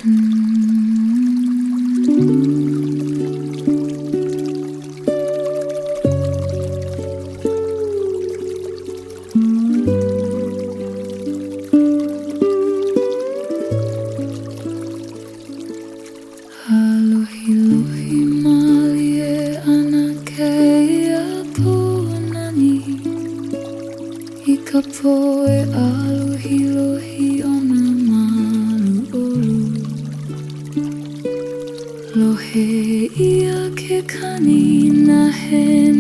ʻAlohilohi Mālie ana kēia pōnani I ka pō e ʻālohilohi o nā maluʻolu Lohe ia ke kani nahe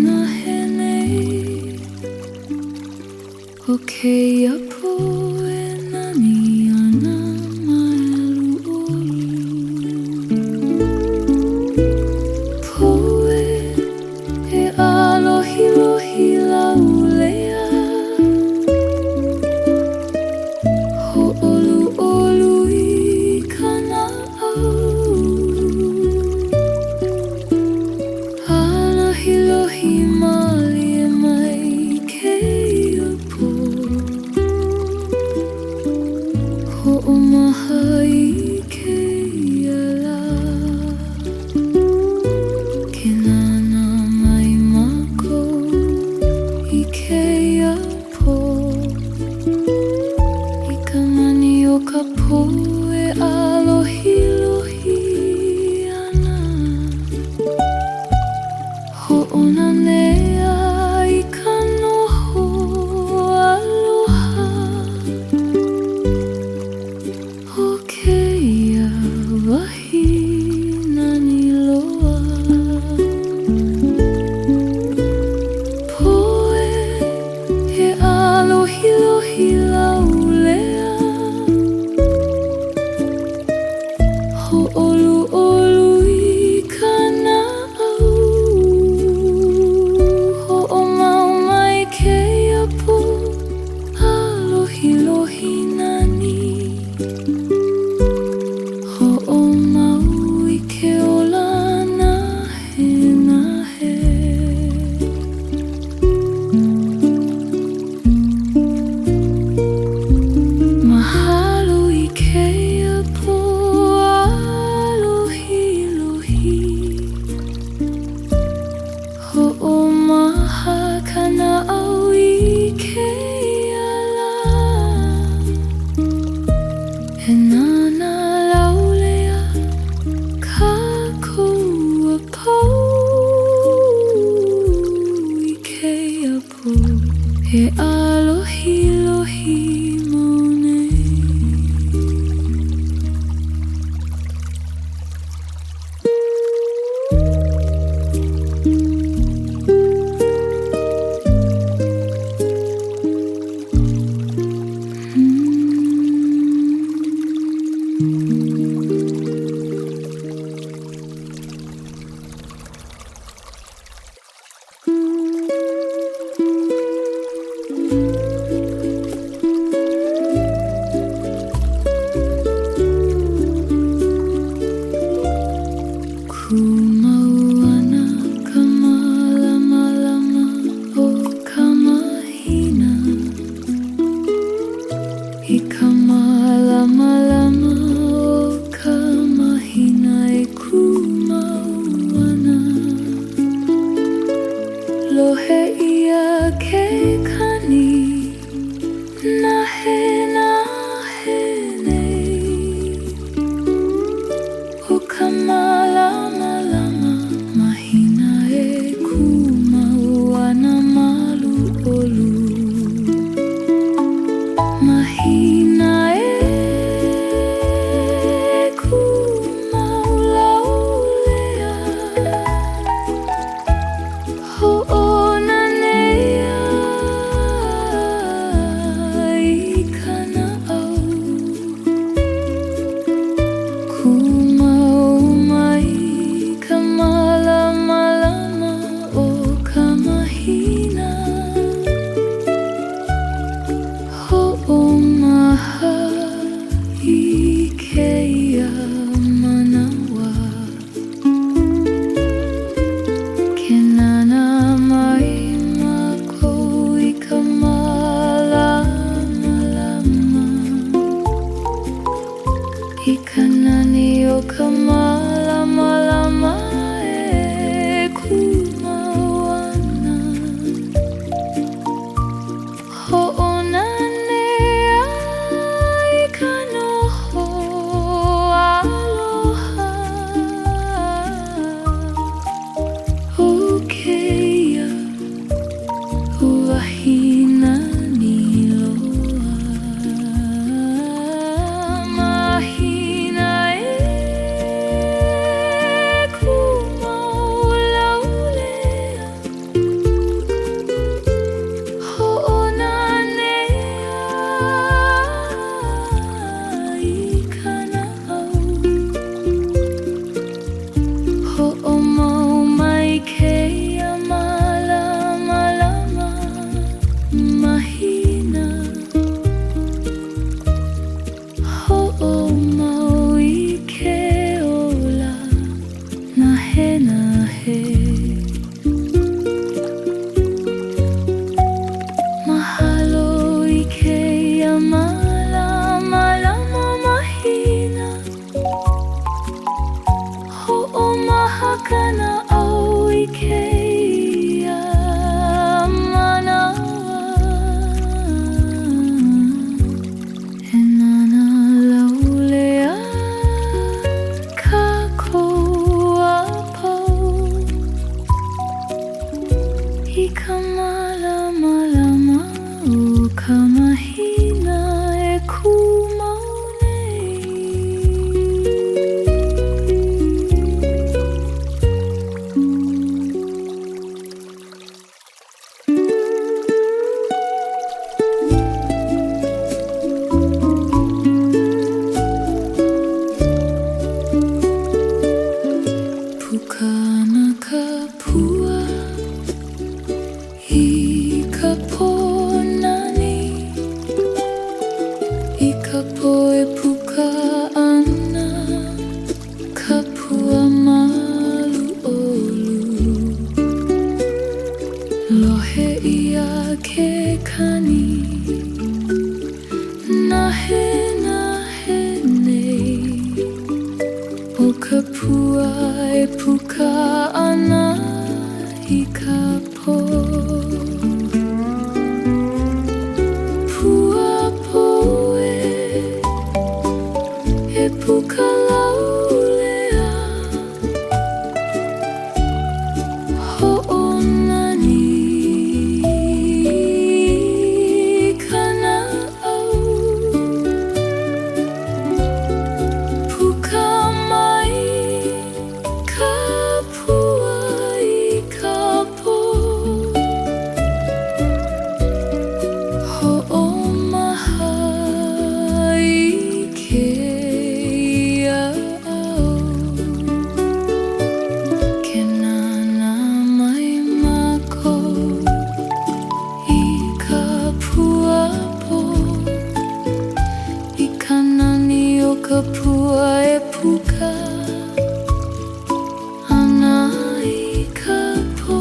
nei O kēia pō e nani ana I ka nani o ka mālamalama e kumau ana. Hoʻonane ai ka noho aloha. O keia wahina ni loa. Mahina e kumau laulea. Hoʻonane ai ka Naʻau. Hoʻomau mai keia Mālamalama Mahina. Hoʻomau I ke ola nahe. Mahalo I keia Mālamalama Mahina. Hoʻomaha ka Naʻau I keia manawa. E nana laulea ka koa pau. I ka mālamalama o ka mahina e kumau nei. Puka ana ka pua I ka pō nani. I ka pō e puka ana. Ka pua malu olu. Lohe ia ke kani. Nahe nei. O ka pua e puka ana I ka pō. Pua pō e puka laulea. Hoʻonani ka Naʻau. Puka mai ka pua I ka pō. Hoʻomaha I keia au. Ke nana mai mākou I ka pua pō. I ka nani o ka pua e puka ana I ka pō.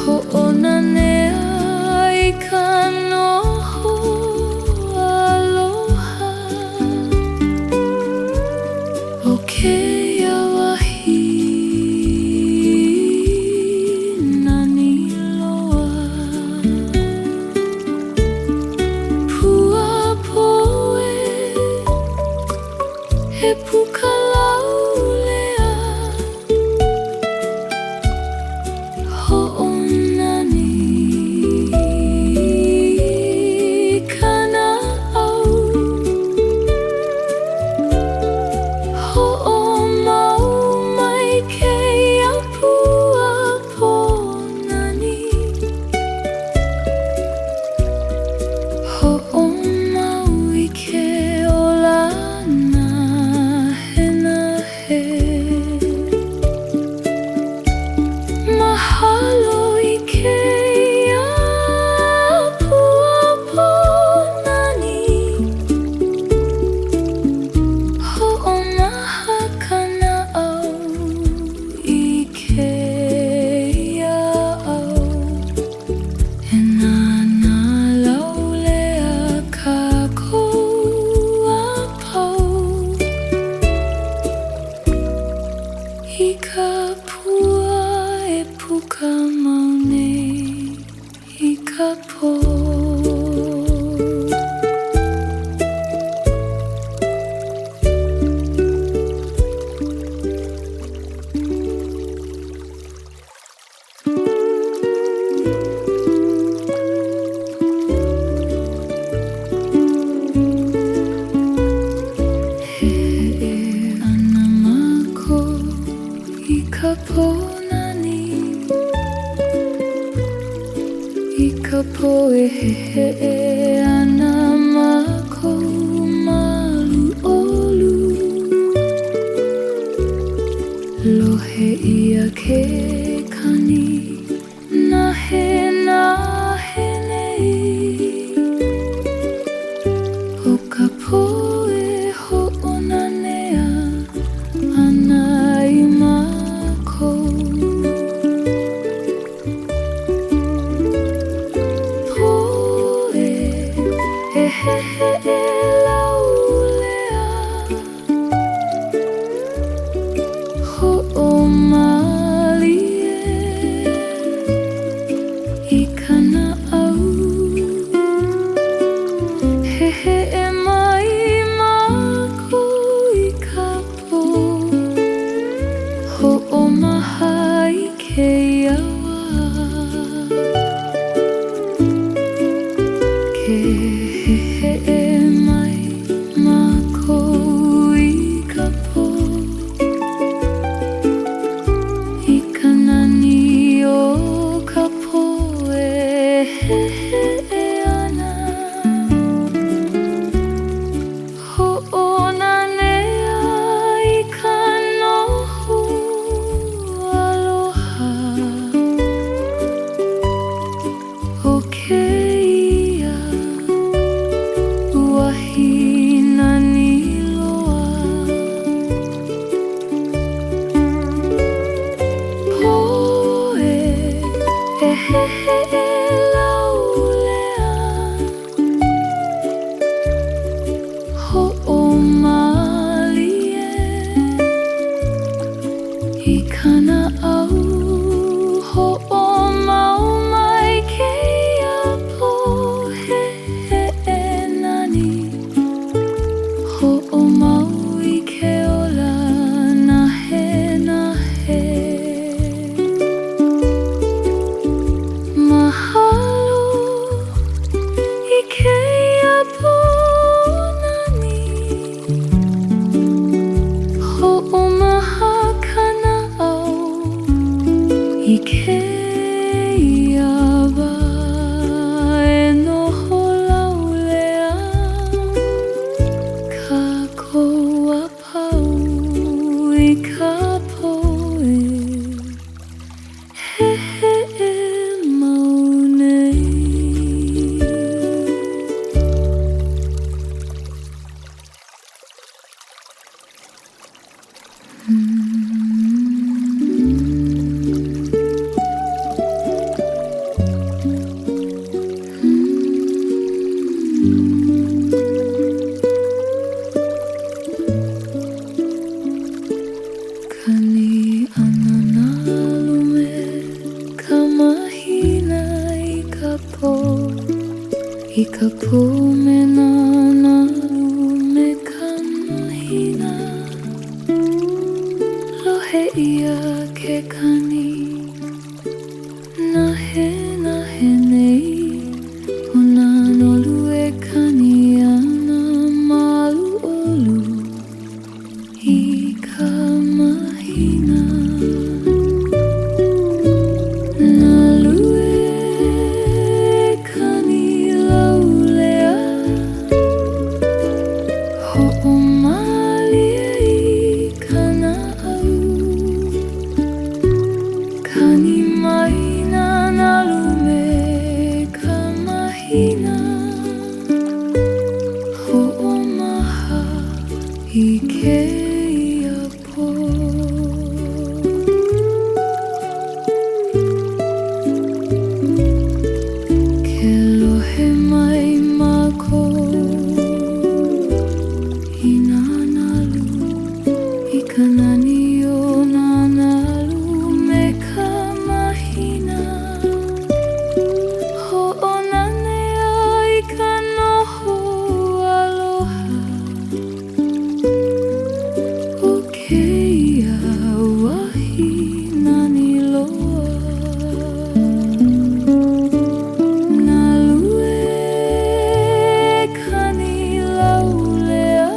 Hoʻonane ai ka noho aloha. O keia wahina ni loa. Pua pō e puka laulea. Hoʻonani ka Naʻau. Hoʻomau mai keia pua pō nani. Hoʻomau I ke ola nahe. Heheʻe ana mākou malu olu Lohe ia ke kani nahe nei O ka pō e hoʻonanea ana I mākou Pō e heheʻe laulea Hoʻomalie I ka Naʻau Heheʻe mai mākou I ka pō Hoʻomaha I ke iawa Ke heheʻe mai mākou I ka pō I ka nani o ka pō e heheʻe ana Hoʻonanea I ka noho aloha O ke ia wahina ni loa Pō e heheʻe laulea Hoʻomalie I ka Naʻau Hoʻomau mai keia pō heheʻe nani Hoʻomau I ke ola nahe Mahalo I keia pō nani Hoʻomaha ka Naʻau I keia wā e noho laulea Ka koa pau I ka pō e Heheʻe mau nei Kani ana nalu me ka mahina I ka pō I ka pō me nā nalu me ka mahina Lohe ia ke kani nahe nei O nā nolu e kani ana malu olu I ka mahina Nalu e kani laulea Hoʻomalie I ka Naʻau Kani mai nā nalu me ka mahina Hoʻomaha I keia pō Ke lohe mai mākou I nā nalu I ka nani o nā nalu me ka mahina Hoʻonanea I ka noho aloha O keia wahina ni loa Nalu e kani laulea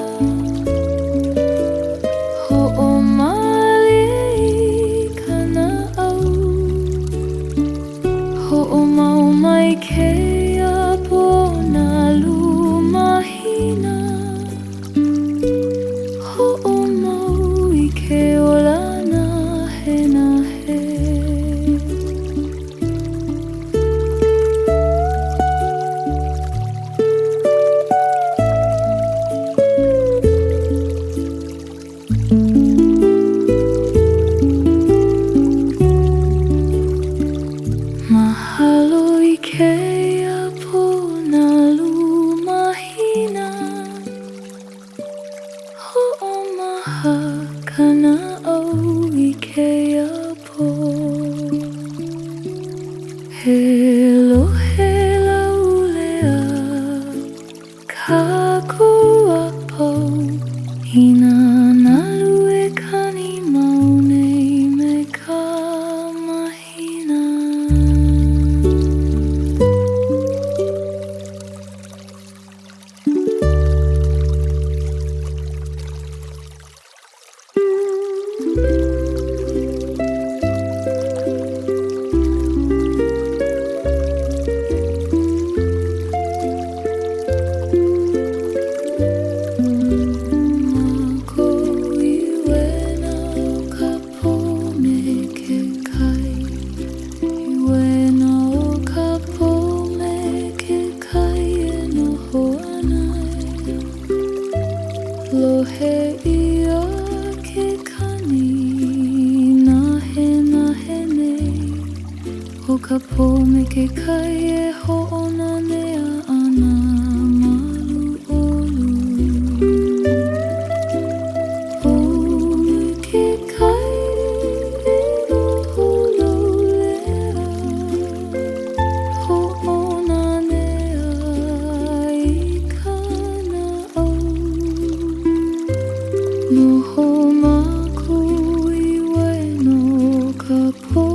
Hoʻomalie maha ka Naʻau I keia pō He lohe laulea ka kua pau I nā nalu e kani maunei me ka mahina O ka pō me ke kai e hoʻona nea ʻana malu olu O me ke kai e noho laulea hoʻona nea I ka Naʻau Noho māku I waena o ka pō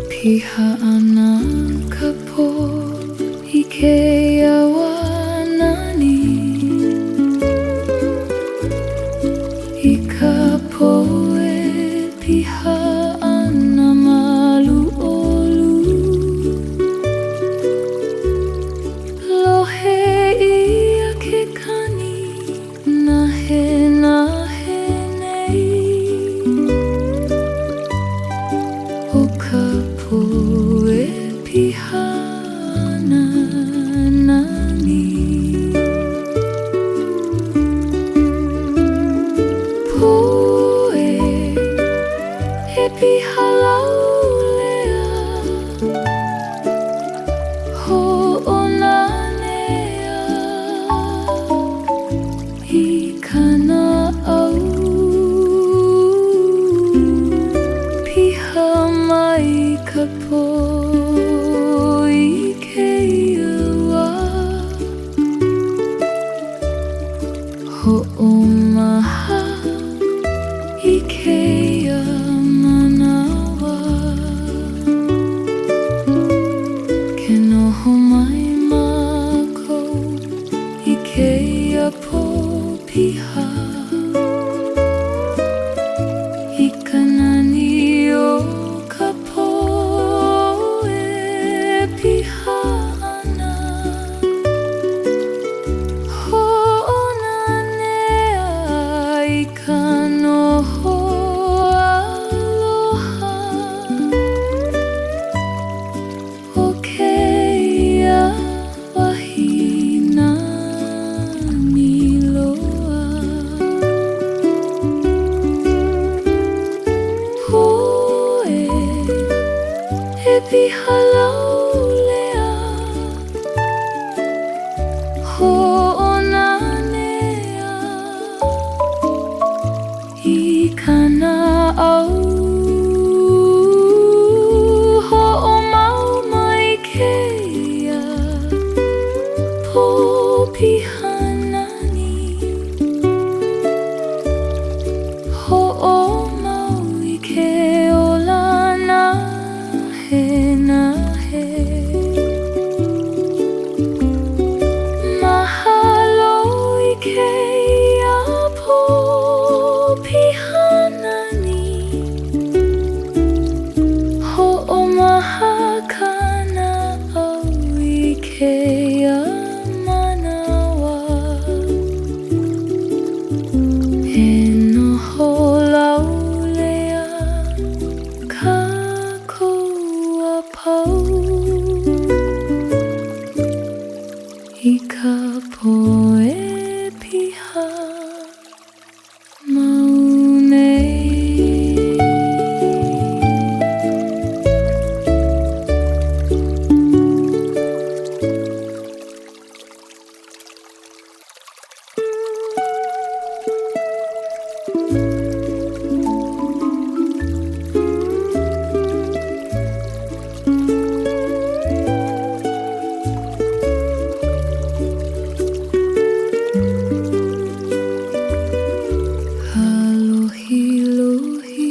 Piha ana ka pō I keia wanani I ka pō e piha ana malu olu Lohe ia ke kani nahe nei O ka pō e piha ana nani Pō e piha laulea hoʻona nea I ka Naʻau maha I keia manawa Ke noho mai mākou I keia pō piha I ka nani o ka pō E Piha Ana Ho'ona nea I ka noho aloha O keia wahina ni loa Pō E piha laulea Ho'ona nea I ka Naʻau Ho'omau mai keia Pō piha nani Ho'omau I ke ola nahe Mahalo I keia pō piha nani Ho'omaha ka Naʻau I keia manawa E noho laulea Kākou pau I ka pō E piha maunei ʻΑlohilohi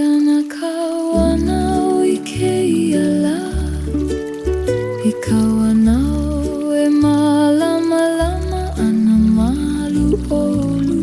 ʻana ka Wanaao I keia la I ka Wanaao E Mālamalama ʻana malu ʻolu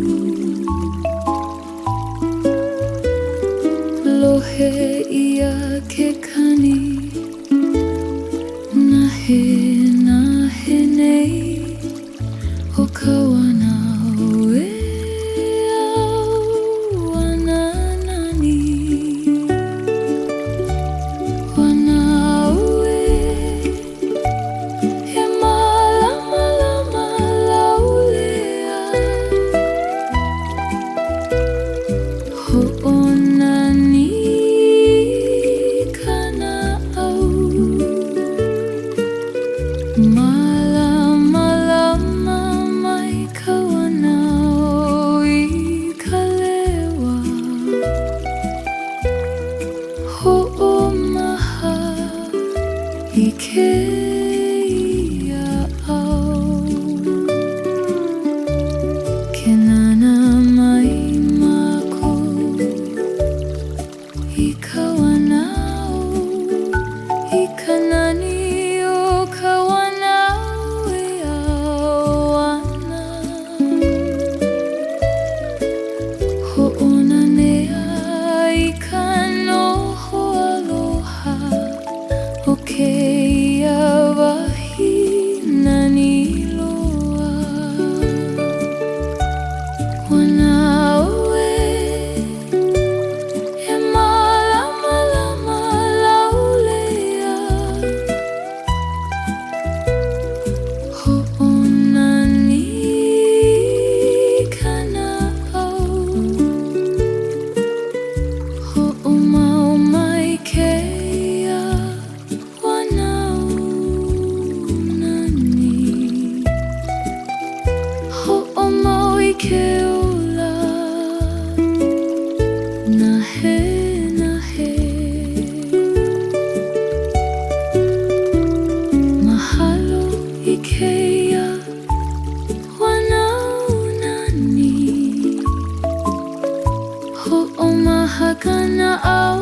Naʻau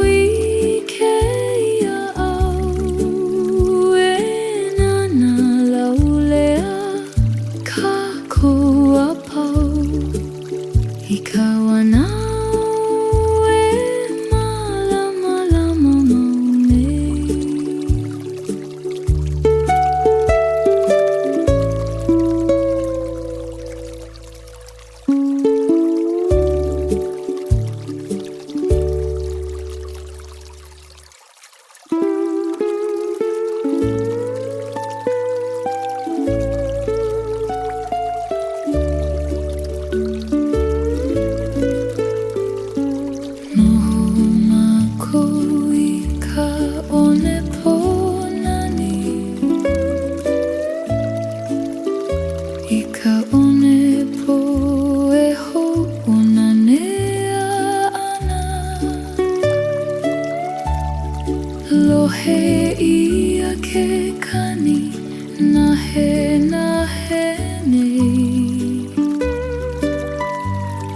I ke ia au E nana laulea Ka koa pau I ka Wanaao E Mālamalama Lohe ia ke kani nahe nei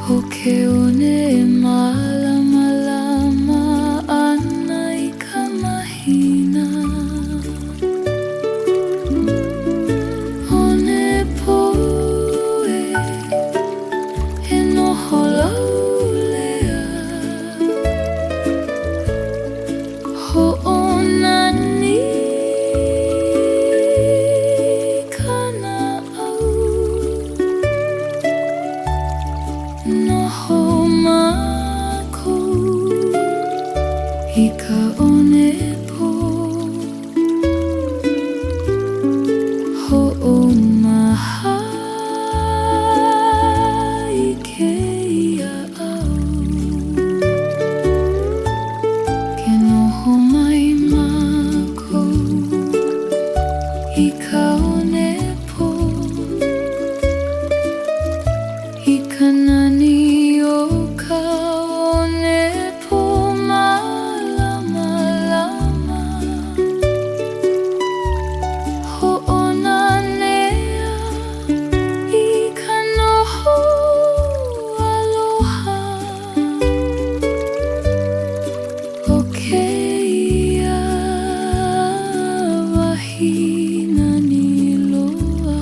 O ke one Mālamalama ʻana I ka mahina One Pō e noho laulea Hoʻonani ka Naʻau Noho mākou I ka one Pō Hoʻomaha I ke ia au Ke noho mai mākou I ka one Pō I ka nani o ka one Pō Mālamalama Hoʻonanea I ka noho aloha O ke ia wahina ni loa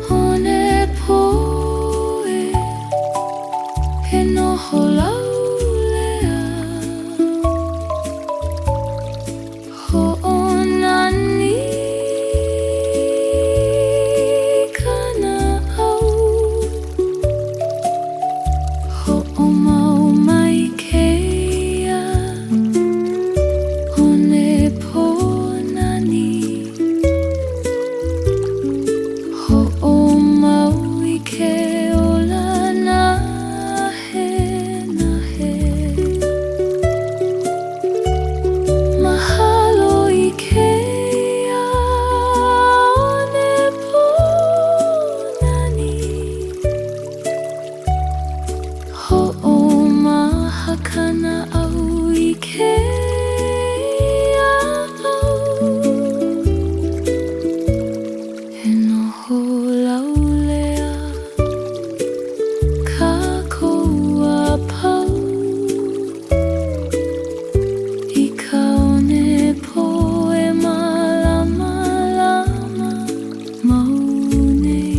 One Pō e noho laulea Hoʻonani ka Naʻau Hoʻomau mai ke ia One Pō nani Hoʻomau I ke ola nahe Mahalo I ke ia One Pō nani Hoʻomaha ka Naʻau I ke ia au E noho laulea Ka koa pau I ka one Pō e Mālamalama mau nei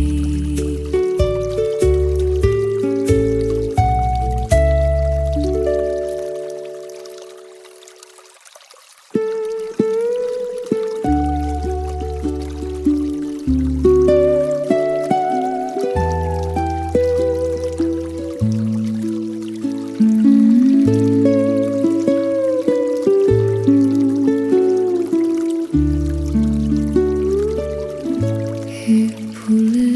He pule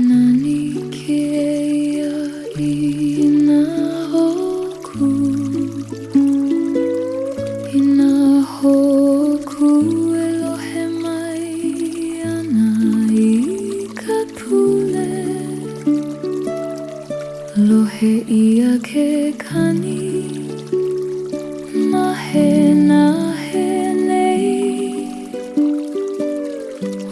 nani ke ia I nā hōkū I nā hōkū e lohe mai ana I ka pule Lohe ia ke kani nahe nei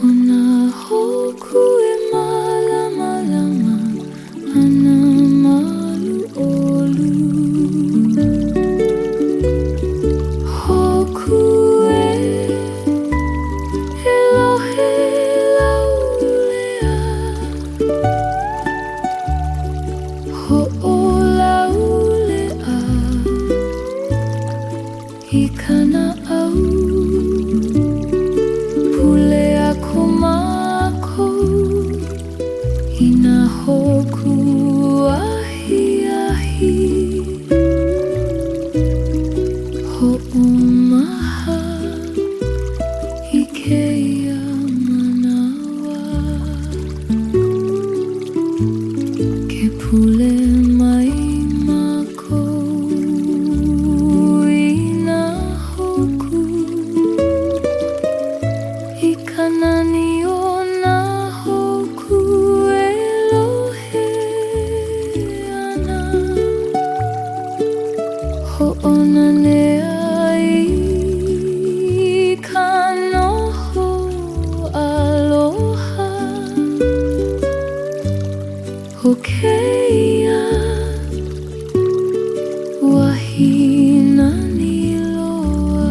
O nā hōkū e Mālamalama ʻana I nā hōkū ahi ahi ho'omaha I keia manawa ke pule mai mākou I nā hōkū I ka nani o nā hōkū elohe ana ho'ona nea I ka noho aloha o keia wahina ni loa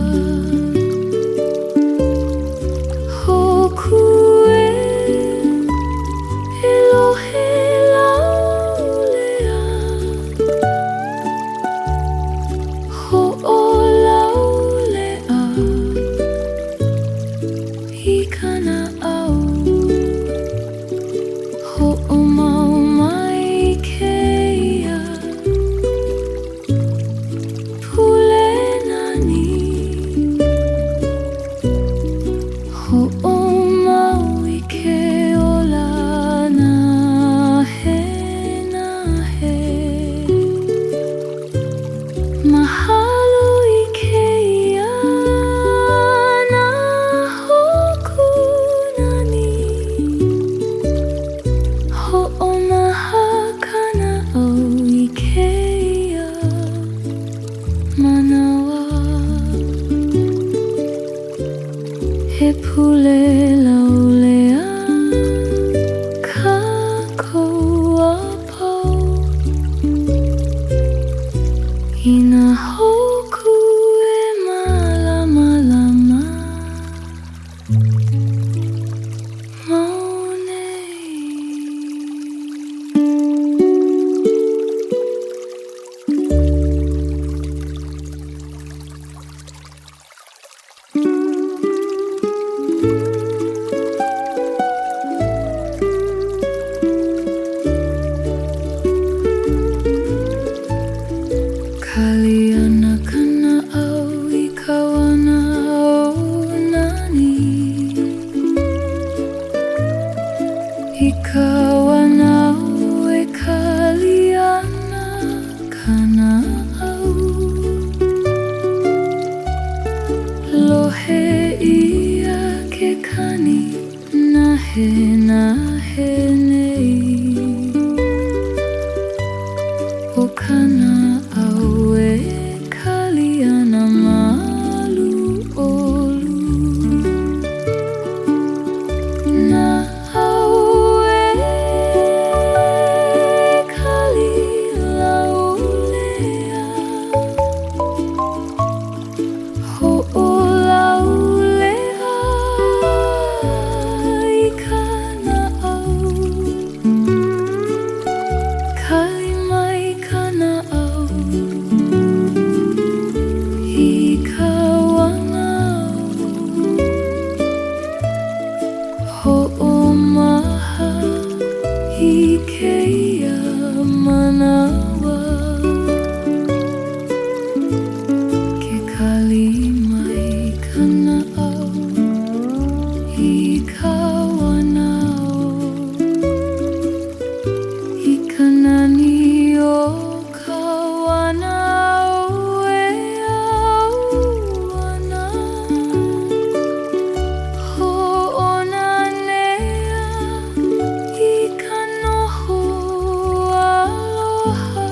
hōkū elohe laulea ho'olaulea I ka Naʻau ho'omau mai keia pule nani ho'omau I ke ola nahe mahalo I keia nā hōkū nani ho'omaha ka Naʻau I keia manawa he pule laulea kākou a pau I nā hōkū e mālamalama Kaliana ka Naʻau I ka Wanaao nani I ka Wanaao e kaliana ka Naʻau lohe ia ke kani nahe nei o ka Naʻau e kaliana malu olu Naʻau e kali laulea ho'olaulea I ka Naʻau kali mai ka Naʻau I ka Wanaao ho'omaha I keia manawa ke kali mai ka Naʻau I ka Wanaao I ka nani o ka Wanaao e auana ho'ona nea I ka noho aloha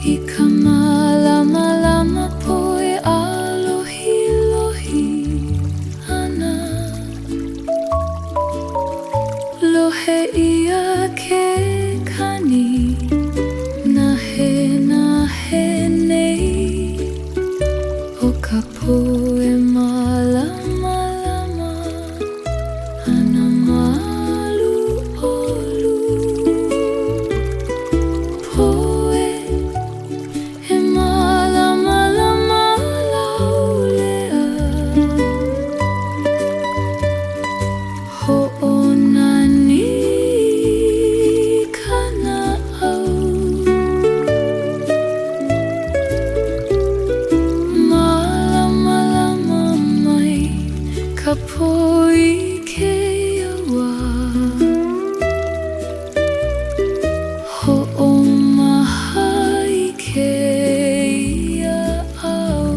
I ka Mālamalama Pō e ʻālohilohi ʻana Lohe ia ke kani Nahe nei O ka pō e Mālamalama ʻana malu olu Pō e Mālamalama laulea Hoʻonani ka Naʻau Mālamalama mai ka pō I ke awa Hoʻomaha I ke ia au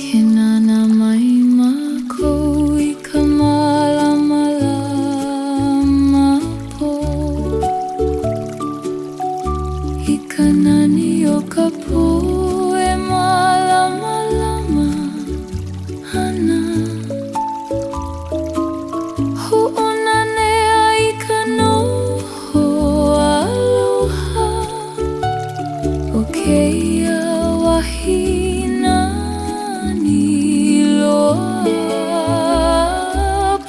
Ke nana mai mākou I ka Mālamalama Pō I ka nani o ka pō e Mālamalama ʻana Hoʻonanea I ka noho aloha O keia wahina ni loa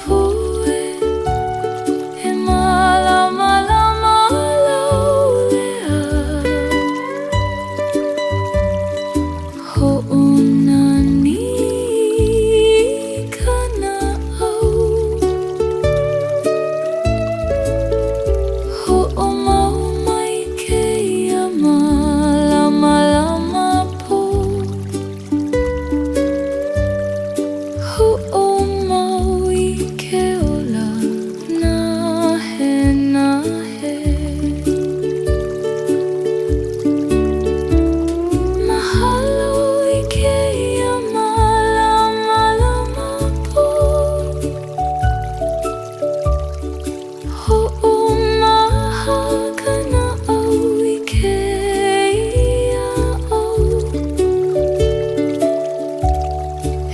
Pō e Mālamalama laulea Hoʻonani ka Naʻau Hoʻomau mai keia Mālamalama Pō Hoʻomau I ke ola nahe Mahalo I keia Mālamalama Pō Hoʻomaha ka Naʻau I keia au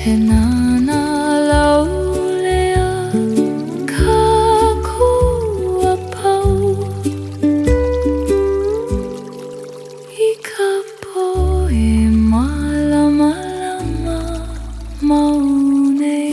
He nana laulea ka kua pau I ka pō e Mālamalama maunei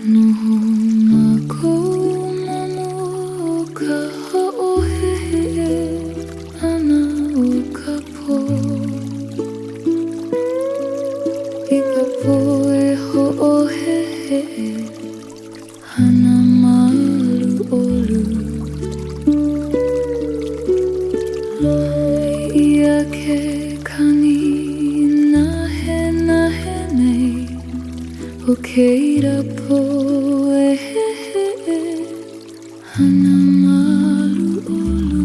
Noho mākou mamo o ka hoʻoheheʻe ʻana o ka pō I ka pō e hoʻoheheʻe ʻana malu olu Lohe ia ke kani nahe nei O keira pō e heheʻe ʻana malu olu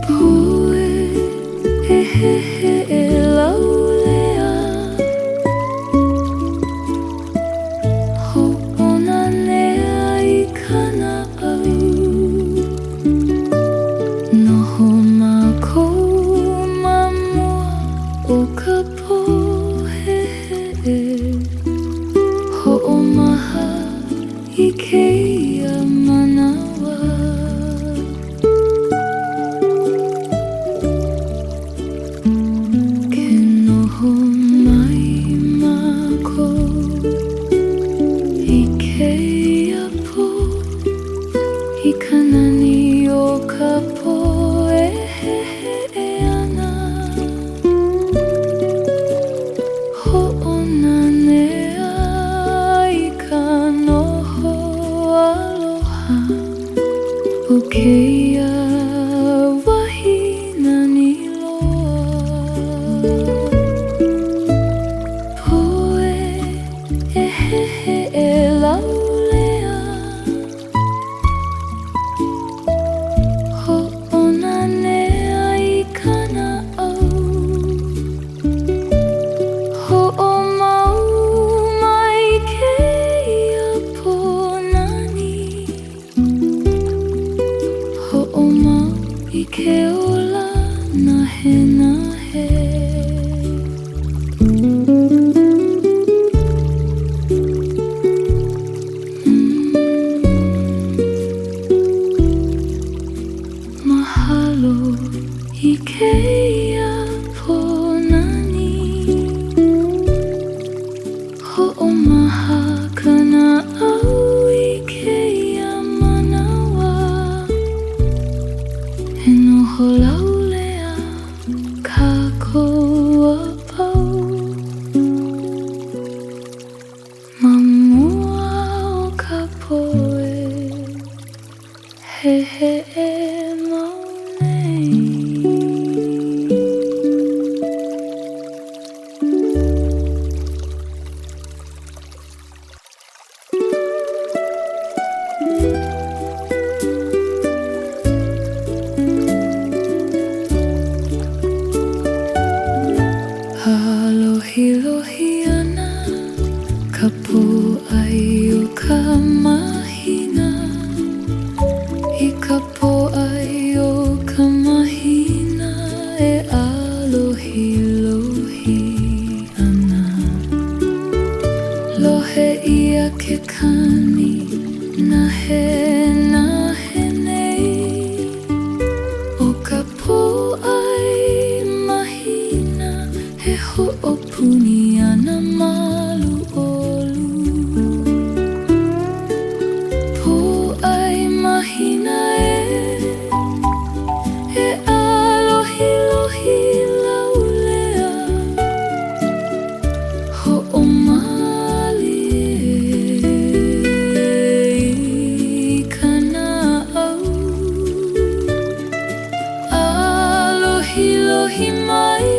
Pō e heheʻe laulea Hoʻonanea I ka Naʻau Noho mākou mamua o ka pō heheʻe Hoʻomaha I keia manawa ʻālohilohi ana ka Pōʻai O Ka Mahina I ka Pōʻai O Ka Mahina e ʻālohilohi ana Lohe ia ke kani nahe nei O ka Pōʻai Mahina he hoʻopuni ana maluʻolu Pōʻai Mahina e ʻālohilohi laulea hoʻomalie I ka Naʻau ʻālohilohi mai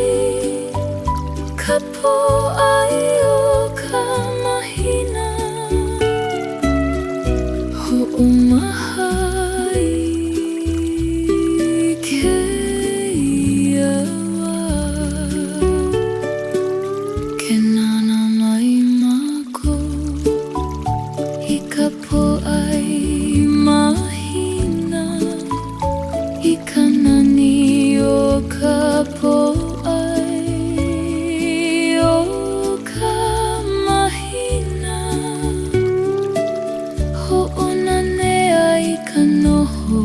ka Pōʻai O ka Mahina hoʻomahai ke iawa ke nana mai mākou I ka Pōʻai Mahina I ka nani O ka Pōʻai O ka Mahina hoʻonanea I ka noho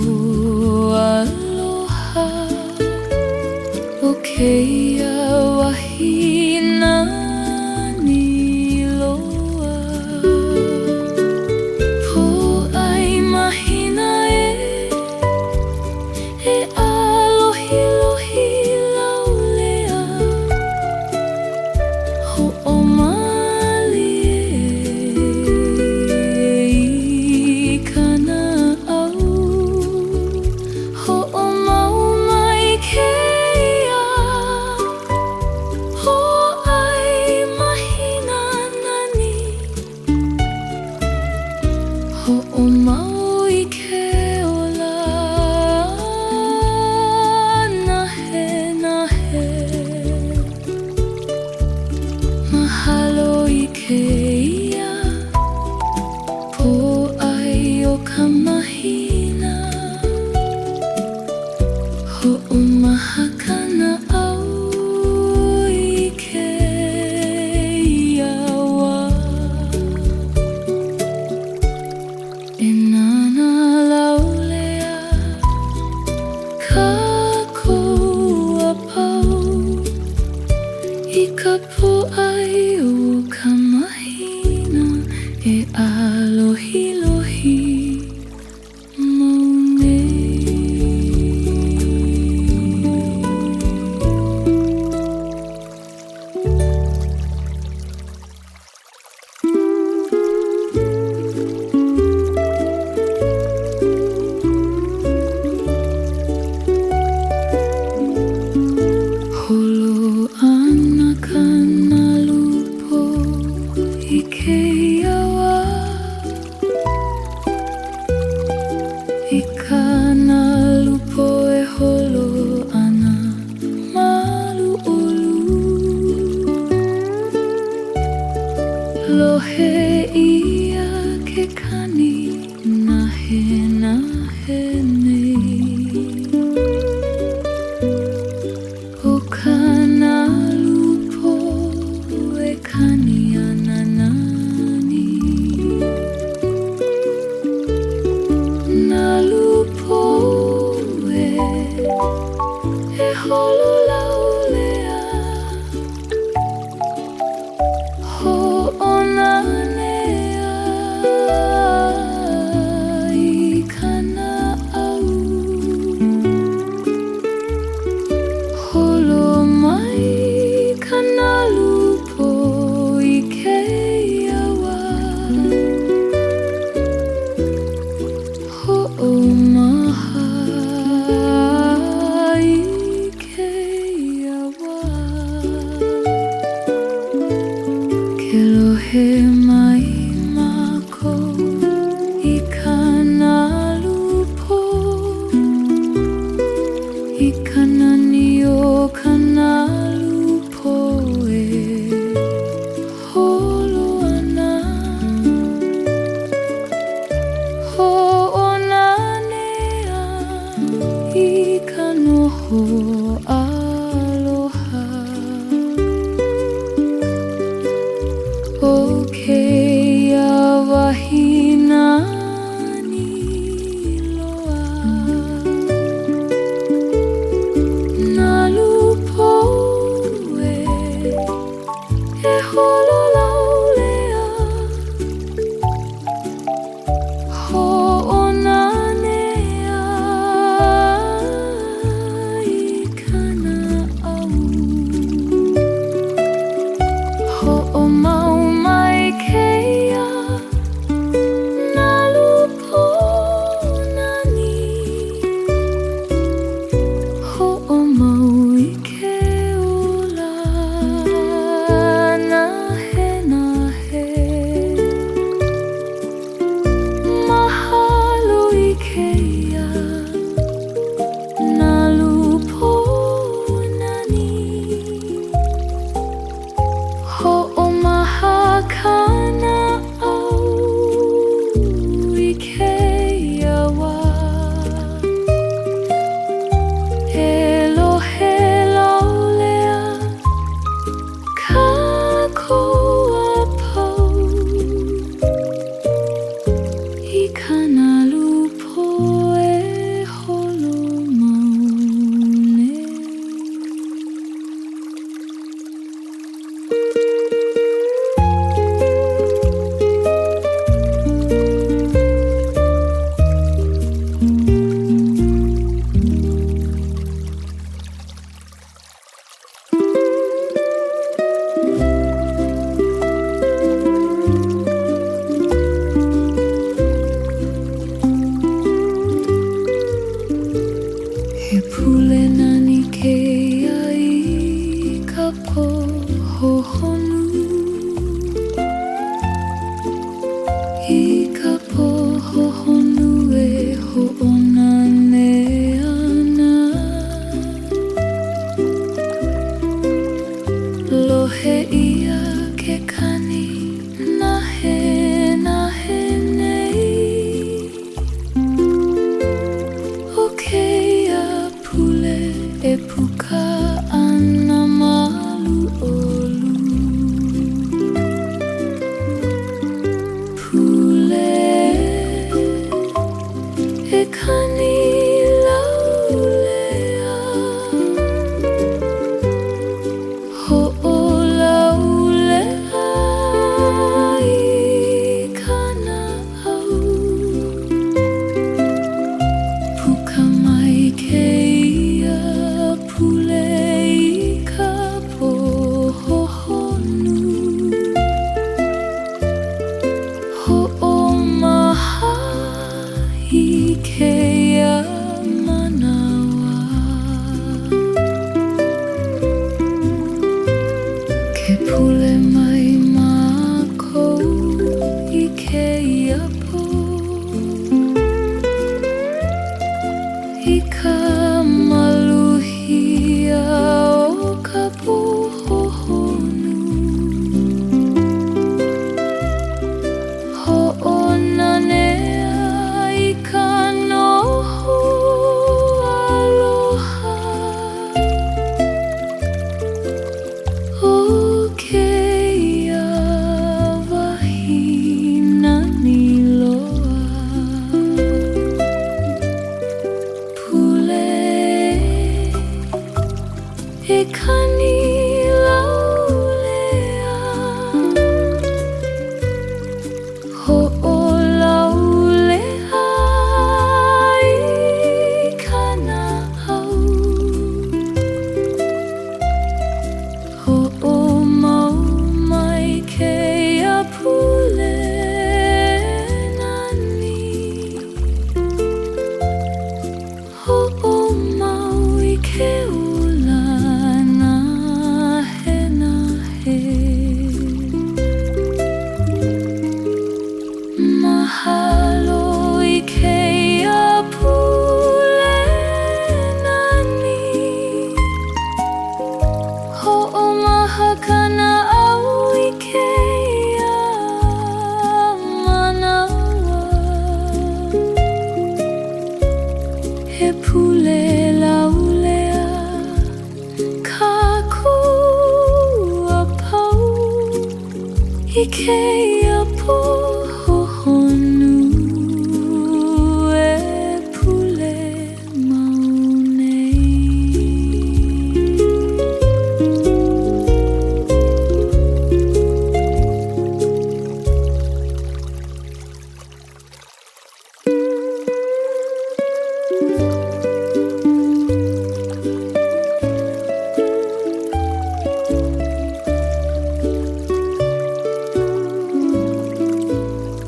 aloha O keia wahina ni loa Pōʻai Mahina e ʻālohilohi laulea hoʻomalie I ka Naʻau hoʻomau mai keia Pōʻai Mahina nani hoʻomau I ke ola nahe Mahalo I keia Pōʻai O Ka Mahina hoʻomaha ka Naʻau I keia wā E nana laulea kākou a pau I ka Pōʻai O Ka Mahina e ʻālohilohi maunei Holo ana ka Nalu Pō I keia wā I ka Nalu Pō e holo ana maluʻolu Lohe ia ke kani nahe nei O ka Nalu Pō e kani ana nani Nalu Pō e holo laulea hoʻonane pō Hohonu I ka pō Hohonu e hoʻona ne ana Lohe ia ke kani nahe nahe nei O keia pule e puka ana malu olu Pule e kani laulea Hoʻolaulea I ka Naʻau Puka mai keia pule I ka pō Hohonu Hoʻomaha I keia manawa Ke pule mai mākou I keia pō I ka maluhia o ka pō Hohonu Hoʻonanea I ka noho aloha O keia wahina ni loa Pule e kani laulea Hoʻolaulea I ka Naʻau Hoʻomau mai keia pule nani Ho'omau I ke ola nahe nahe Mahalo I keia pule nani Ho'omaha ka Naʻau I keia manawa He pule laulea Ka kua pau I keia pō Hohonu E pule mau nei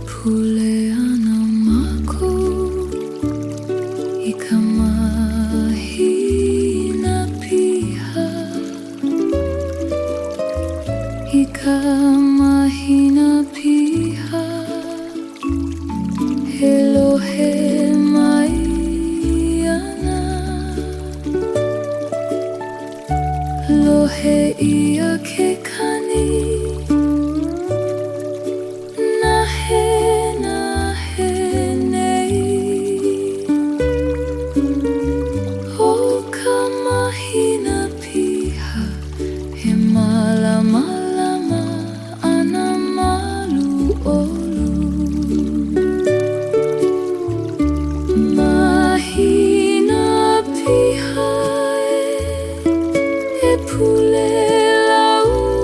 Pule ana mākou I ka mahina piha I ka mahina piha He lohe mai ana Lohe ia ke kani Nahe nahe nei O ka mahina piha He mālamalama ana malu olu Mahina piha e pule laulea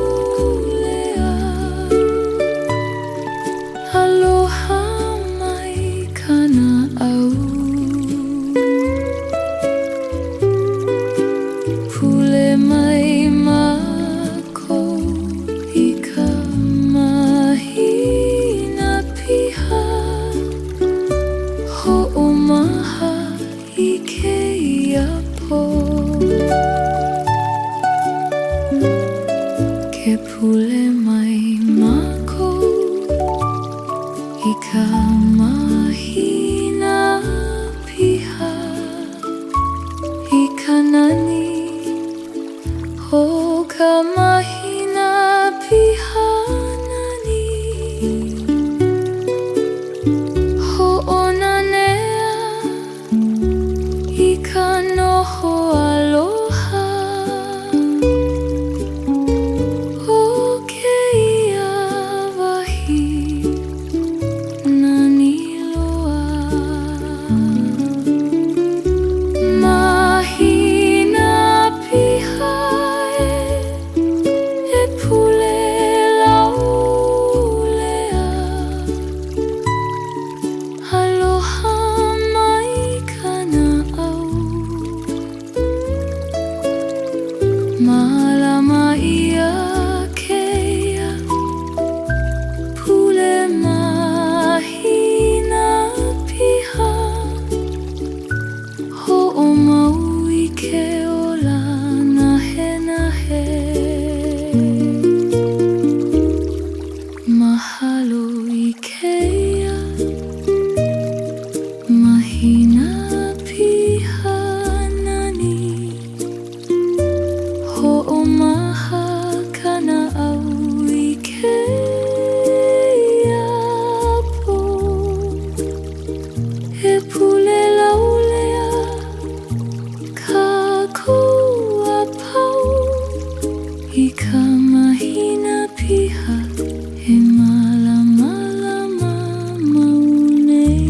He pule mai mākou I ka mahina piha I ka nani o ka mahina piha nani ho'ona nea I ka noho aloha o ke ia wahi nani loa mahina piha e pule laulea aloha mai ka Naʻau Malama ia keia pule mahina piha ho'omau I ke ola nahe nahe mahalo I keia mahina piha nani ho'omaha ka Naʻau I keia pō he pule laulea ka koa pau I ka mahina piha he malamalama maunei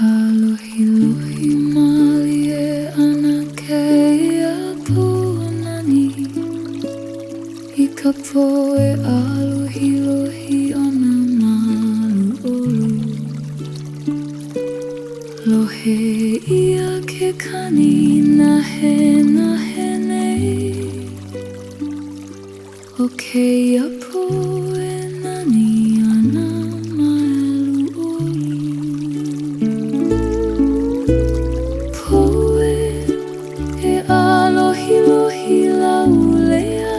ʻAlohilohi Mālie ana keia pō nani I ka pō e ʻālohilohi ona malu olu lohe ia ke kani nahe nahe nei o keia pō e nani ana malu olu Pō e ʻālohilohi laulea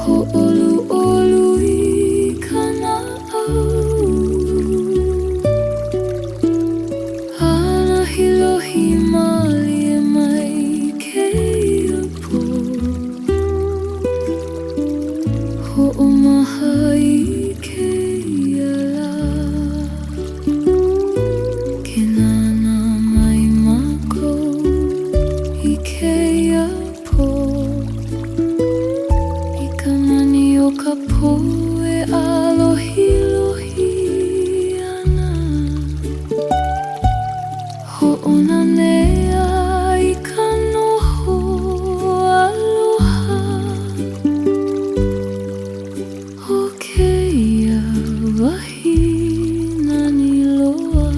ho'olu olu I ka Naʻau ʻālohilohi Mālie mai keia pō ho'omaha I keia la ke nana mai mākou I keia pō I ka nani o ka pō e ʻālohilohi ana ho'ona nea I ka noho aloha o keia wahi nani loa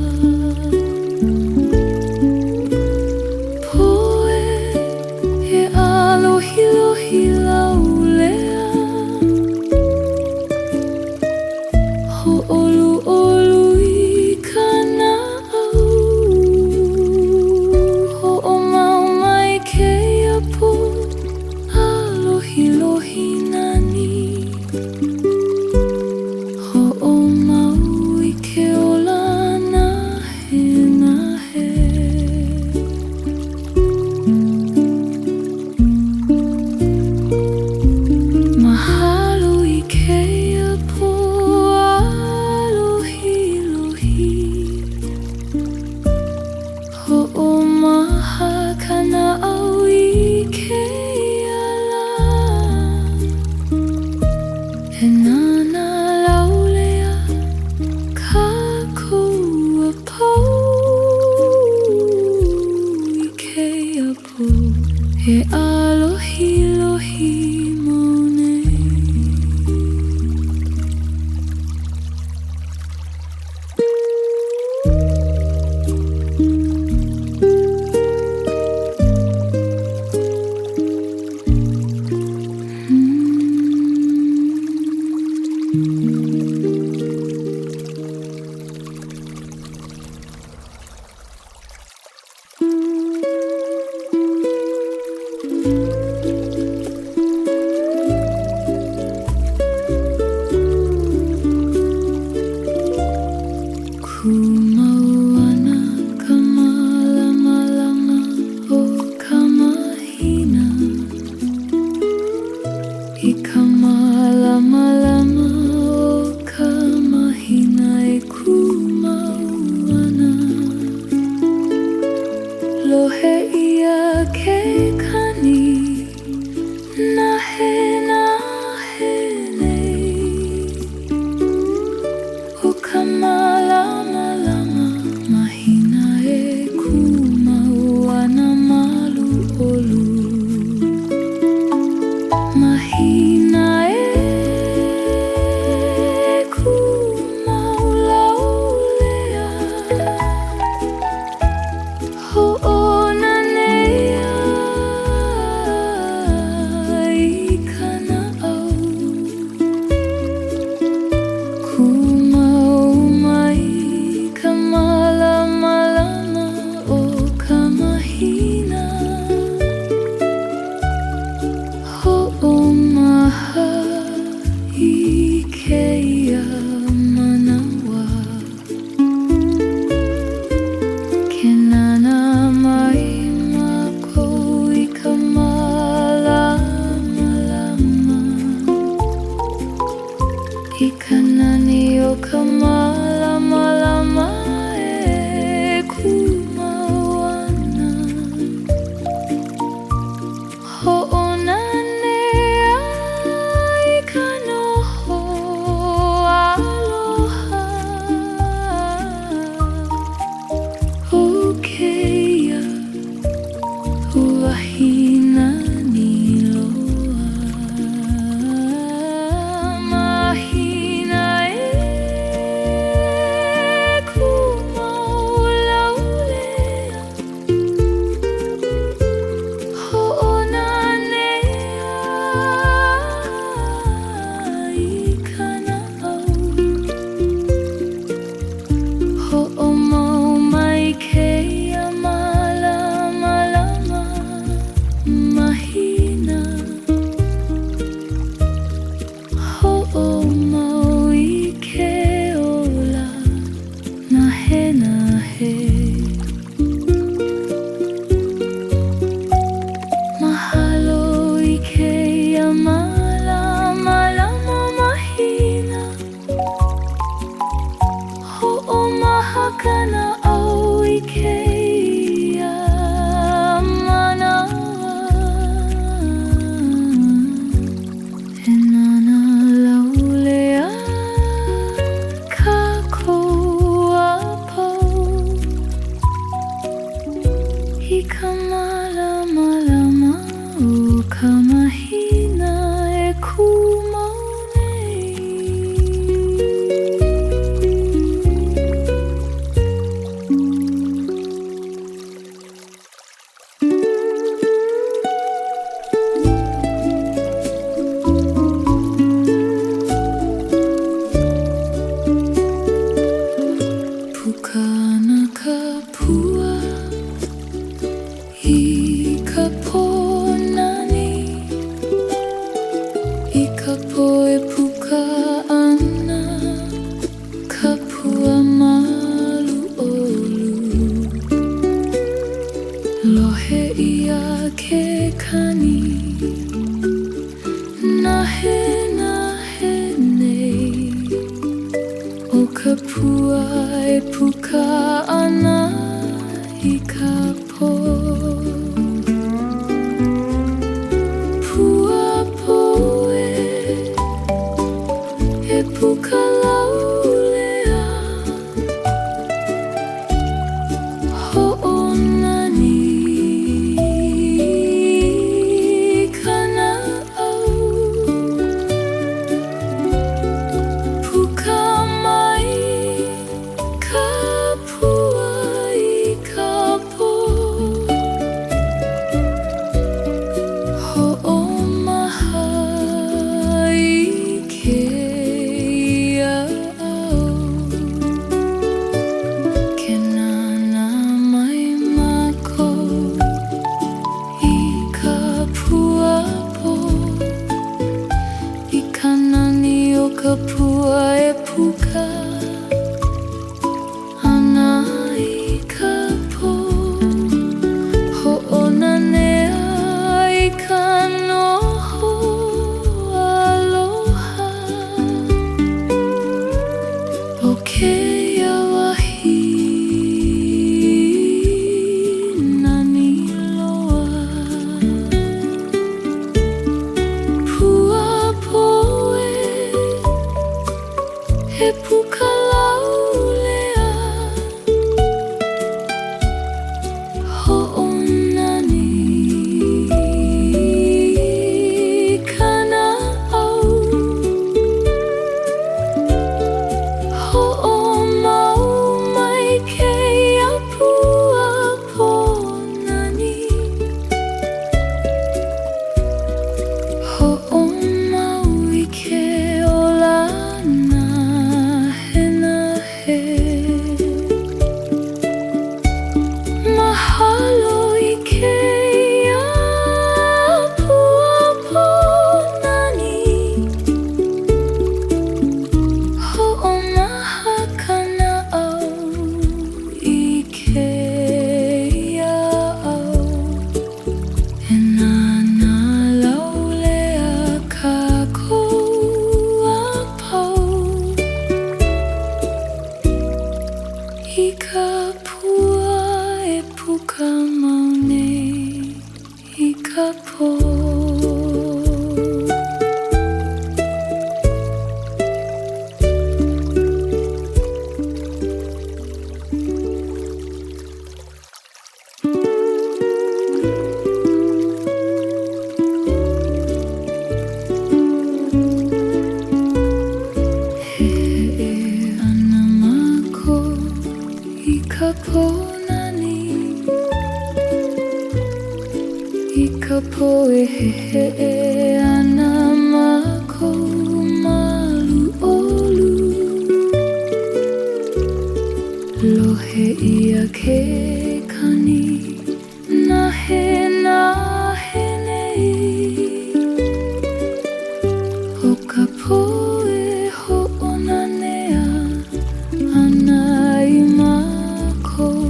Pō e ʻālohilohi laulea ho'olu olu I ka Naʻau ho'omau mai keia pō ʻālohilohi nani ho'omau I ke ola nahe nahe mahalo I keia pō ʻālohilohi ho'omaha ka Naʻau I keia la e nana laulea ka koa pau I keia pō he ʻālohilohi maunei ka pua e puka ʻana I ka pō hoʻonanea I ka noho aloha o keia wahi nani loa pua poe he puka laulea hoʻonani ka Naʻau hoʻomau mai kēia pua ponani hoʻomau I ke olana he mahalo I kēia pua ponani hoʻomaha ka Naʻau I kēia au e nana laulea kākou a pau I ka pua e puka maunei I ka pō Heheʻe ʻana mako I ka pō nani I ka pō e heheʻe ʻana mako malu olu lohe ia ke kani nahe nei o ka pō e hoʻonanea ana I mākou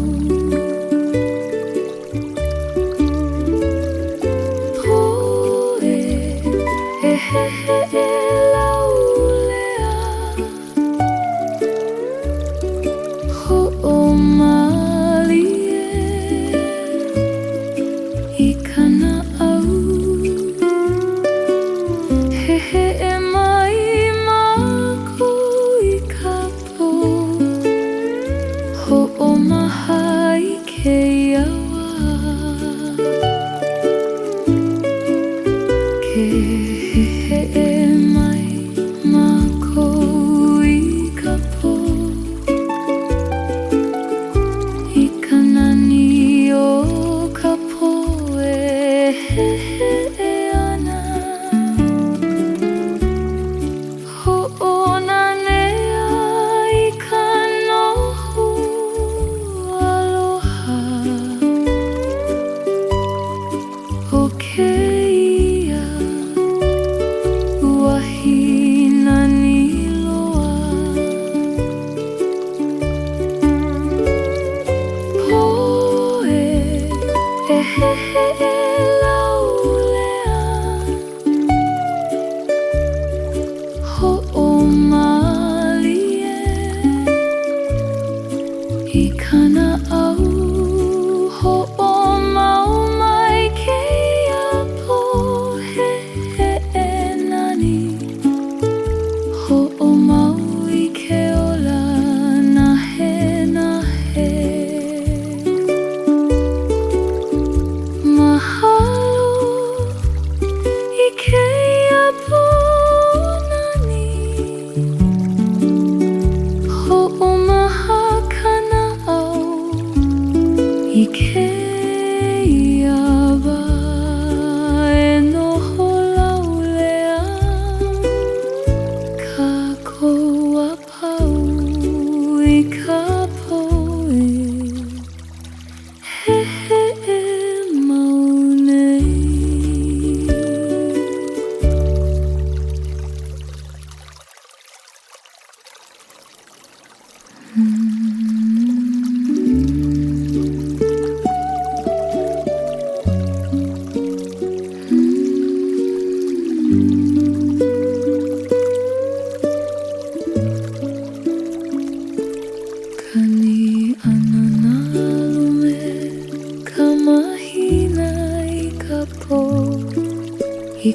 pō e heheʻe laulea hoʻomali e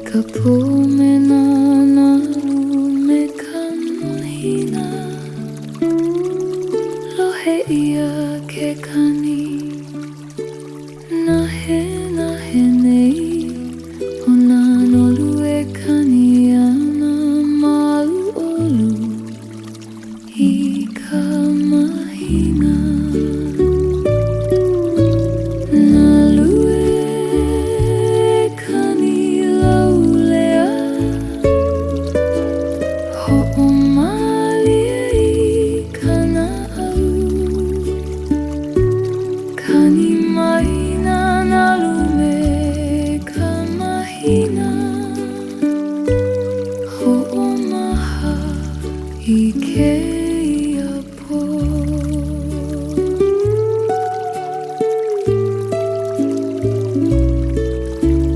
Ka pō me nā nalu me ka mahina Lohe ia ke kani Nahe nei O nā nolu e kani ana malu olu I ka mahina Nalu e kani laulea Hoʻomali e ka Naʻau Kani mai nā nalu me ka mahina Hoʻomaha I ke ia pō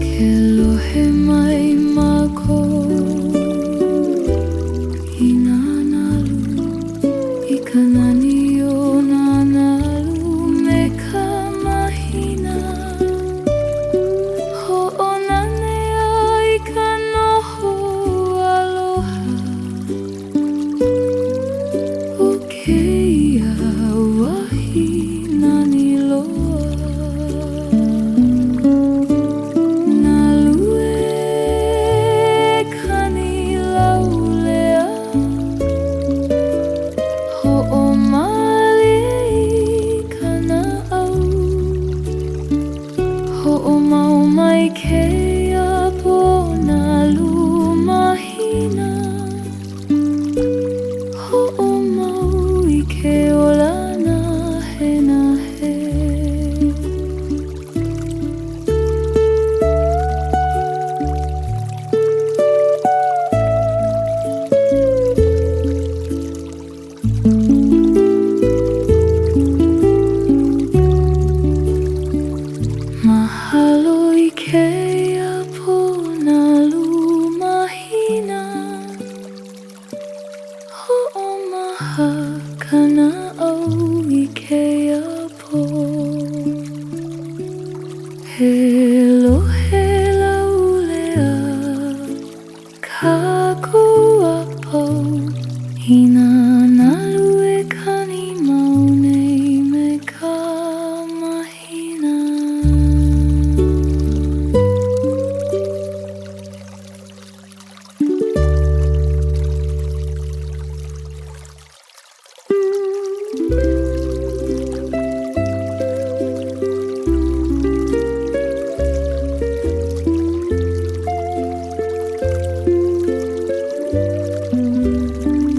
Ke lohe mai mākou I nā nalu I ka nani o nā nalu me ka mahina Hoʻonanea I ka noho aloha O keia wahi nani loa Nalu e kani laulea Hoʻomali e ka Naʻau Hoʻomau mai keia pō nalu mahina Hoʻomau I ke olana he na he Mahalo I keia pō nalu mahina Hoʻomaha ka Naʻau I keia pō He lohe laulea Ka kua pau I nā nalu e kani mau nei me ka mahina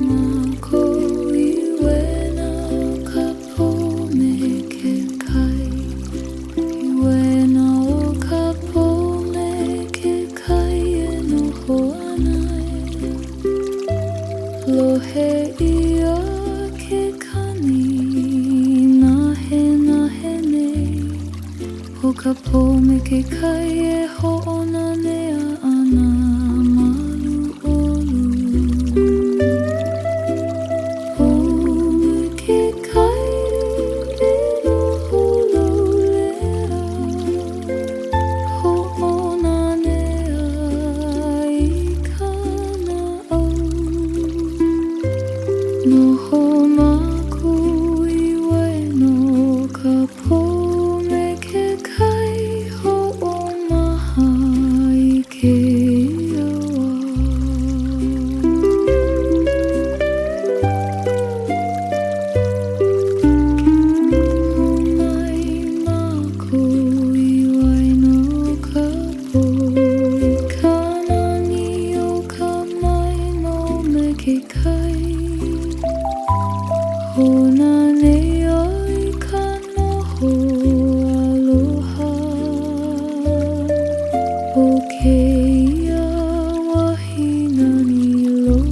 Mako I Waena O Ka Pō me ke kai I Waena O Ka Pō me ke kai e noho ana Lohe ia ke kani Nahe nei O ka pō me ke kai e hoʻonanea ana malu olu O me ke kai e noho laulea Hoʻonanea I ka Naʻau Noho maku I Waena O ka pō me ke kai Hoʻomaha I ke awa Mai maku I Waena O ka pō I ka nani o ka mai no me ke kai Honanea I ka noho aloha O keia wahi nani loa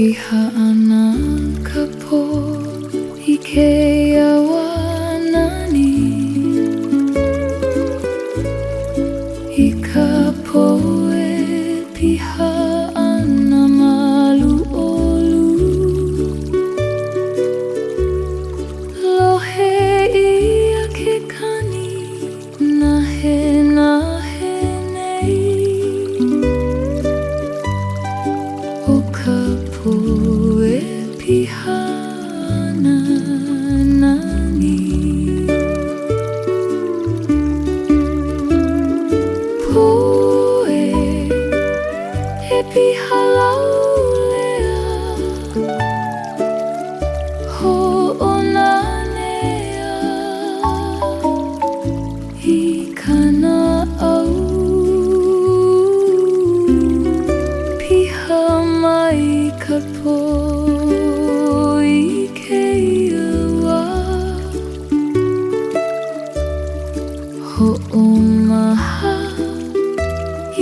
piha ana ka pō I keia wanani I ka pō e piha ana malu olu lohe ia ke kani nahe nei o ka pō e piha ana nani pō e piha laulea hoʻonanea I ka Naʻau piha mai ka pō I keia wā hoʻomaha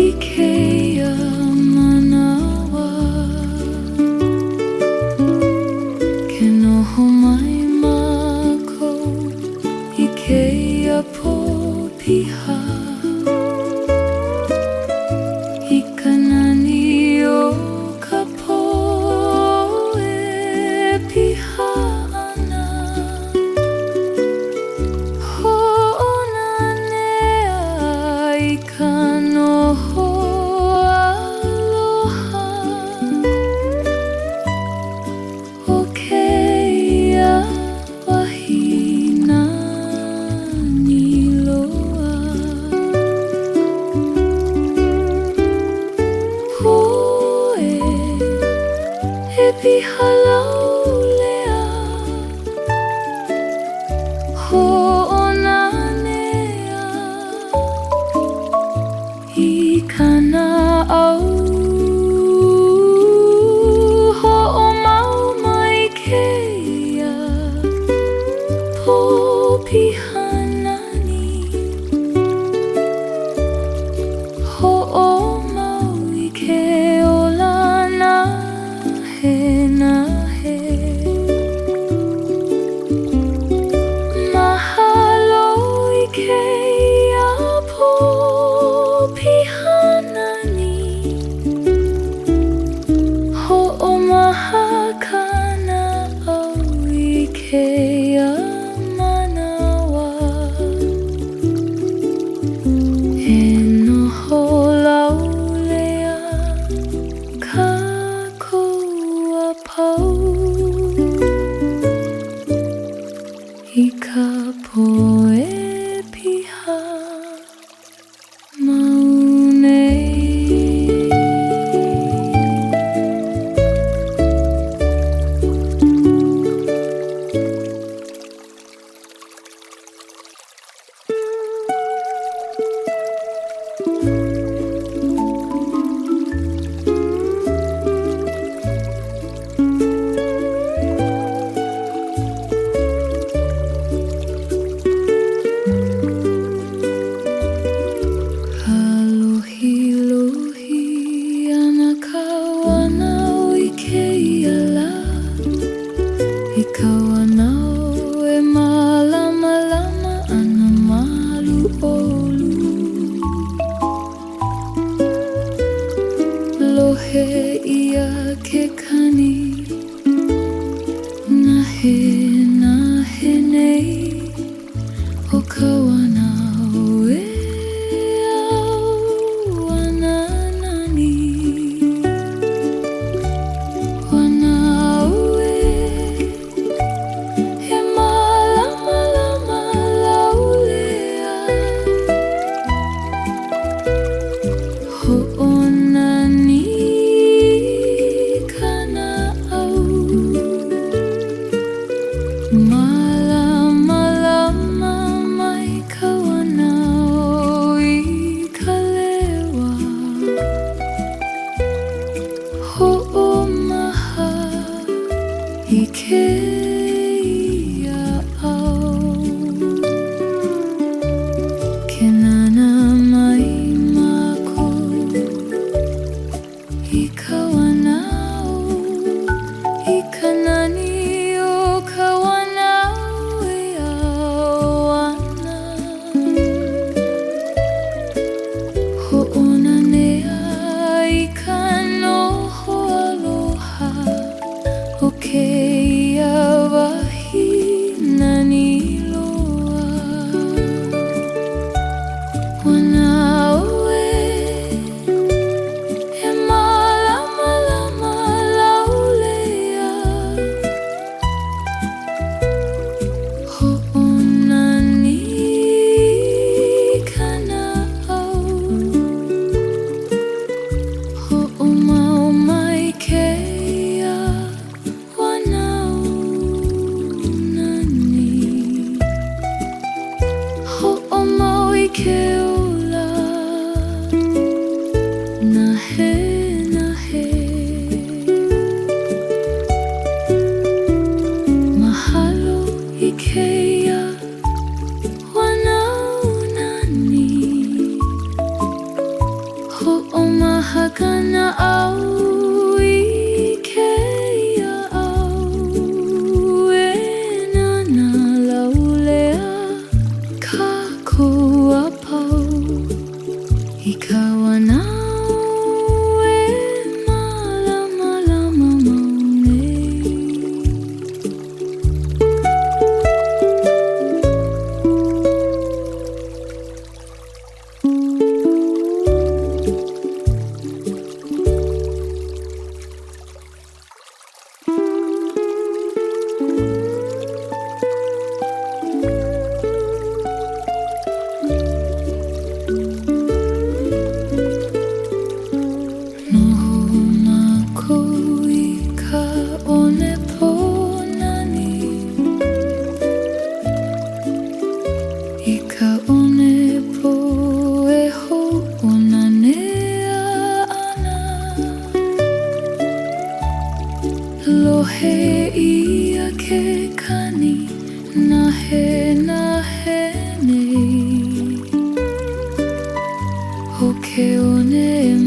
I keia manawa ke noho mai mākou I keia pō piha I ka nani o ka pō e piha ana hoʻonanea I ka noho aloha o keia wahina ni loa pō e piha laulea hoʻonanea I ka Naʻau hoʻomau mai keia pō piha nani hoʻomau I ke ola nahe mahalo I keia pō piha nani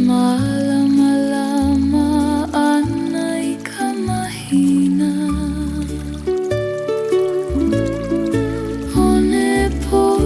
Mālamalama Pō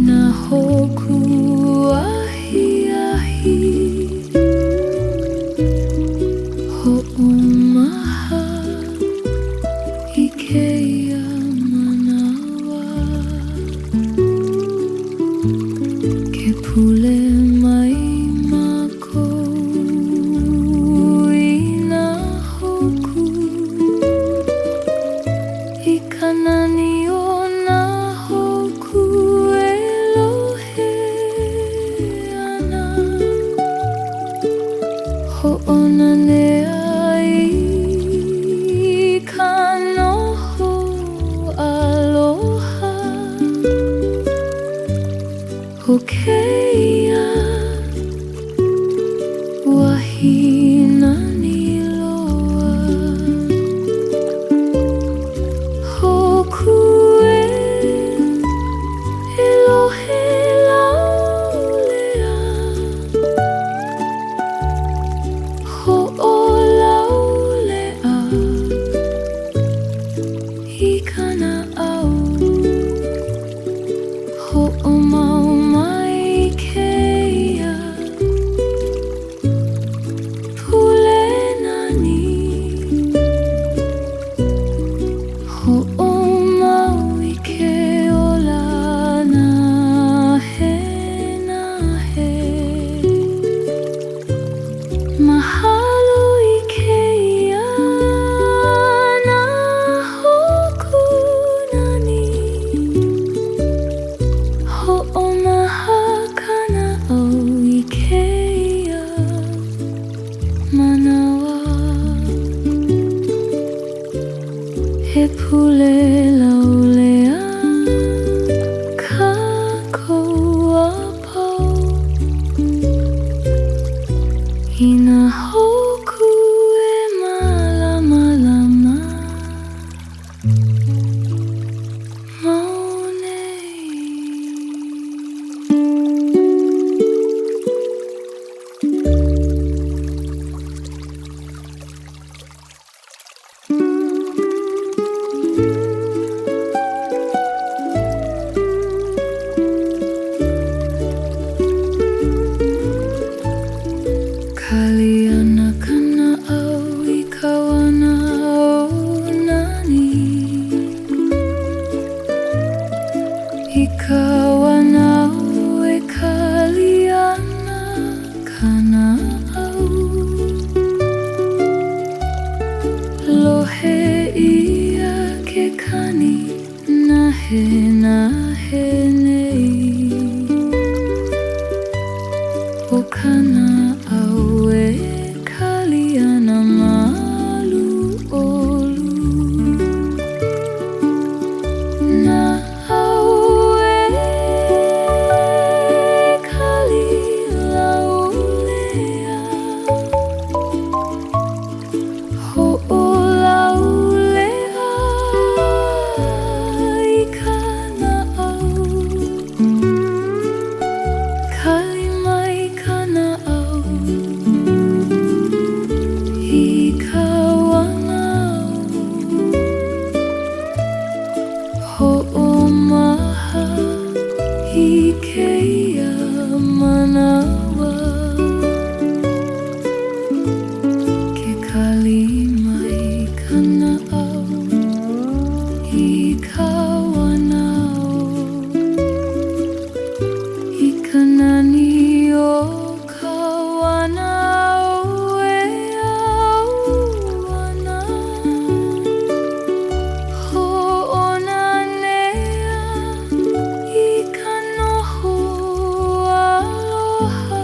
nā hōkū ahi ahi ho'omaha I keia manawa ke pule mai mākou I nā hōkū I ka nani o nā hōkū e lohe ana ho'ona nea I ka noho aloha o keia wahina ni loa hōkū e lohe laulea ho'olaulea I ka Naʻau ho'omau mai keia pule nani ho'omau I ke ola nahe mahalo I keia nā hōkū nani ho'omaha ka Naʻau I keia manawa he pule laulea kākou a pau I nā hōkū e mālamalama maunei. Kaliana ka Naʻau I ka Wanaao nani I ka Wanaao e kaliana ka Naʻau lohe ia ke kani nahe nei o ka Naʻau e kaliana malu olu Naʻau e kali laulea ho'olaulea I ka Naʻau kali mai ka Naʻau I ka Wanaao ho'omaha I keia manawa ke kali mai ka Naʻau I ka Wanaao I ka nani o ka Wanaao e auana ho'ona nea I ka noho aloha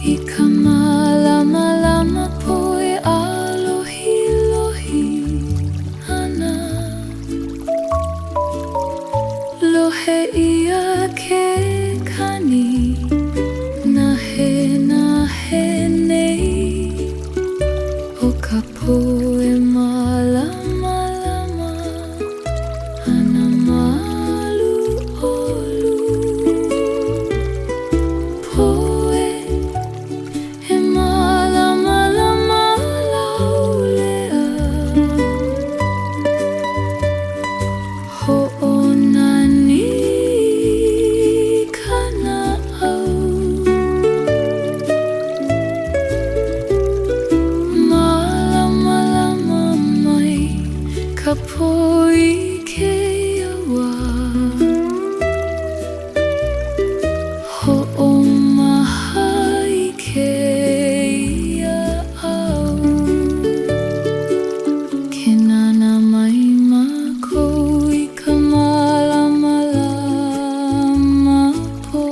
I ka Mālamalama Pō e ʻālohilohi ʻana. Lohe ia ke kani nahe nei o ka pō e Mālamalama ana malu olu. Pō e Mālamalama laulea hoʻonani ka Naʻau. Mālamalama mai ka pō I ke awa. Hoʻomaha I ke ia au. Ke nana mai mākou I ka Mālamalama Pō.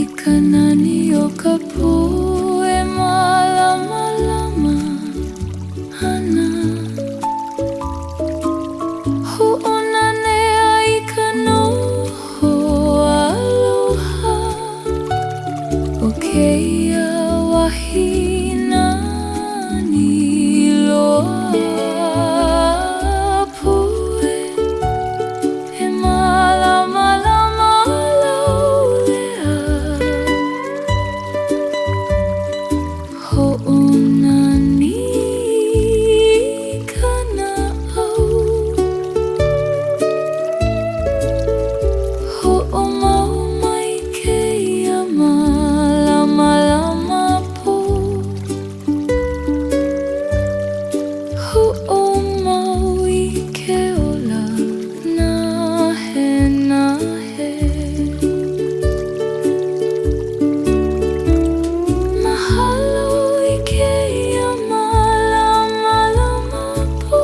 I ka nani o ka pō e Mālamalama ana. Hoʻonanea I ka noho aloha o keia wahina ni loa. Pō e Mālamalama laulea hoʻonani ka Naʻau. Hoʻomau mai keia Mālamalama Pō. Hoʻomau I ke ola nahe. Mahalo I keia Mālamalama Pō.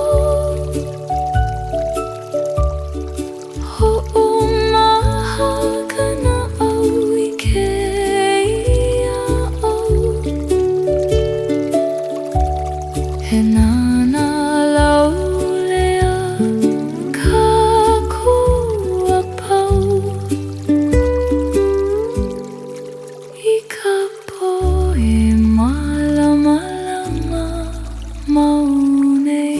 Hoʻomaha ka Naʻau I keia au. He nana laulea ka kua pau I ka pō e Mālamalama maunei.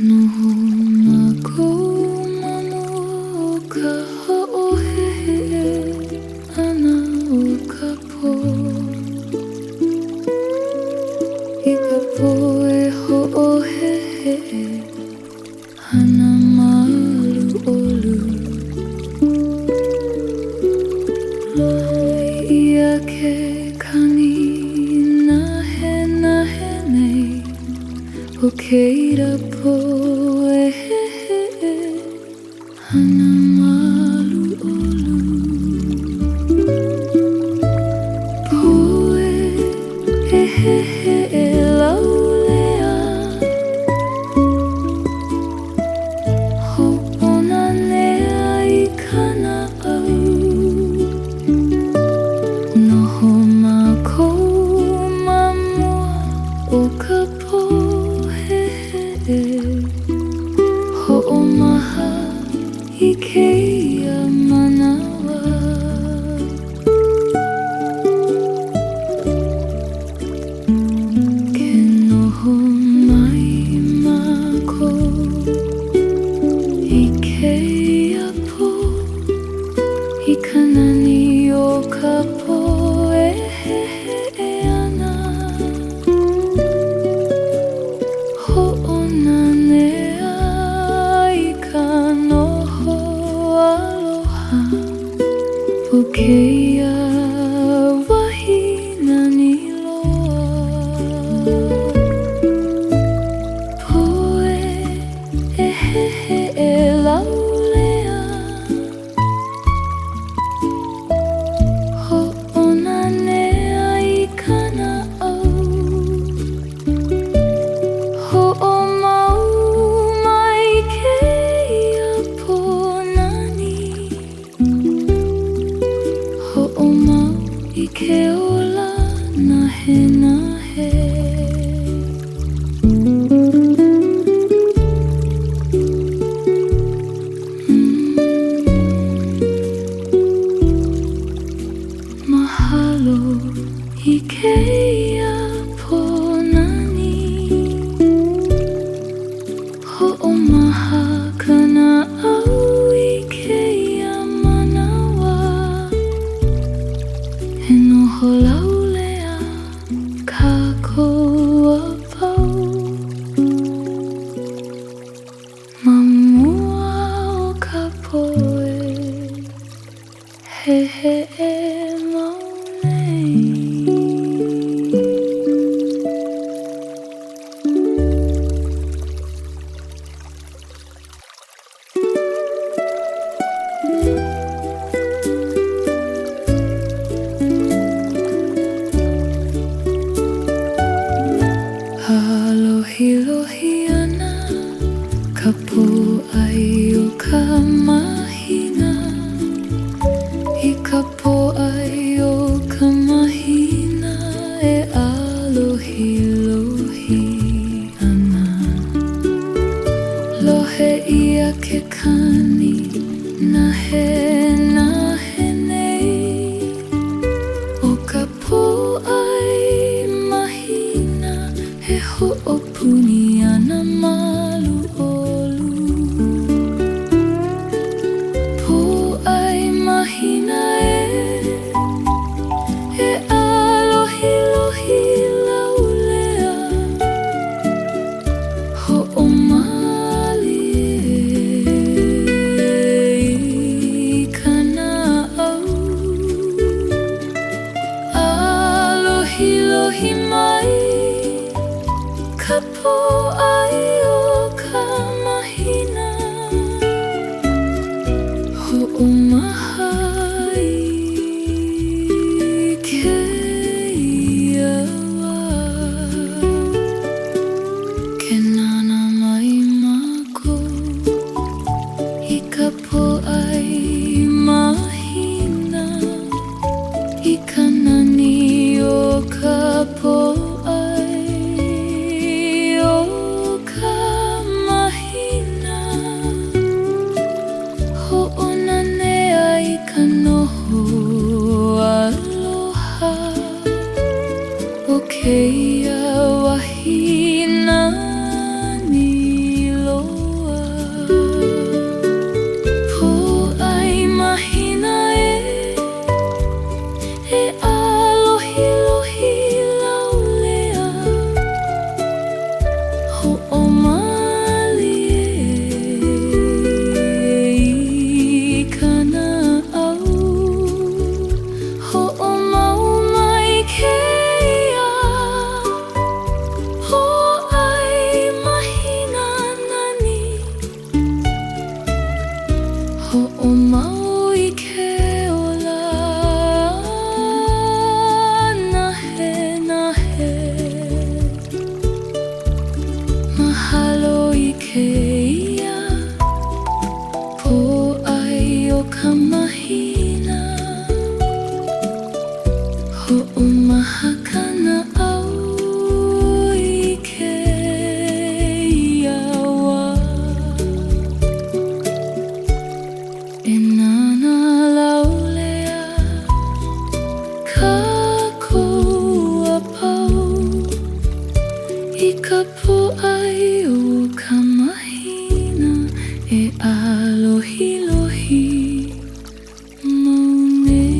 Noho mākou manu o ka hoʻoheheʻe ʻana o ka pō. I ka pō e hoʻoheheʻe ana malu olu. Lohe ia ke kani nahe nei o keira pō e heheʻe ana malu olu. Pō e heheʻe laulea hoʻonanea I ka Naʻau. Noho mākou mamua o ka pō heheʻe. Hoʻomaha I keia manawa. Ke noho mai mākou I keia pō. I ka nani o ka pō e heheʻe ana. ke kani na he nei o ka Pōʻai mahina he hoʻopuni ana malu olu Pōʻai mahina e ʻālohilohi laulea Alohilohi mai ka Pōʻai O Ka Mahina hoʻomahai keia wā ke nana mai mākou I ka Pōʻai mahina I ka nani o ka Pōʻai O Ka Mahina hoʻonanea I ka noho aloha o keia wahina ni loa Pōʻai mahina e alohilohi laulea hoʻomali I ka Naʻau hoʻomau mai keia Pōʻai mahina nani hoʻomau I ke ola nahe mahalo I keia Pōʻai O Ka Mahina hoʻomaha ka Naʻau I keia wā e nana laulea kākou a pau I ka Pōʻai O Ka Mahina e alohilohi maunei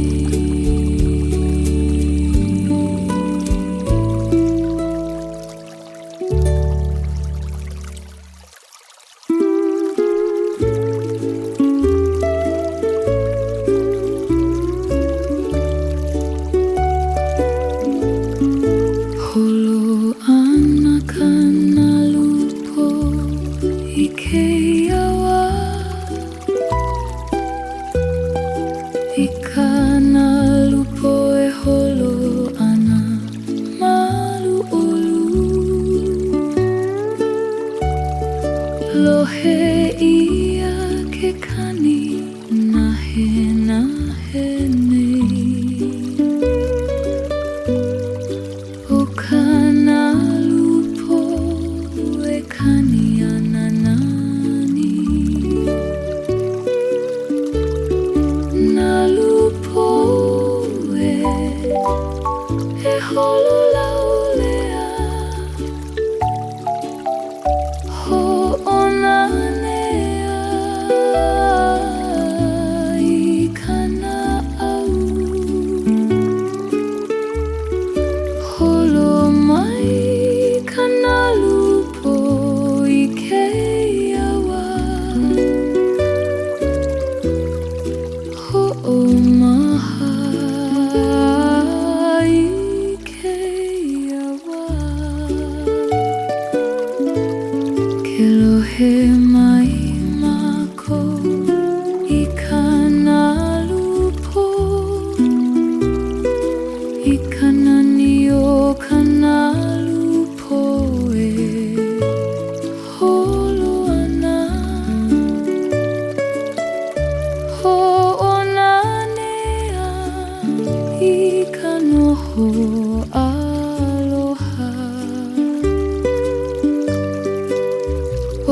Holo ana ka Nalu Pō I keia wā I ka Nalu Pō e holo ana malu olu Lohe ia ke kani nahe nei O ka Nalu Pō e kani ana nani Nalu Pō e holo laulea hoʻonanea I ka Naʻau holo mai ka Nalu Pō I keia wā hoʻomaha I keia wā ke lohe mai mākou I ka Nalu Pō I ka nani o ka Nalu Pō e holo ana hoʻonanea I ka noho aloha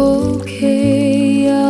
o keia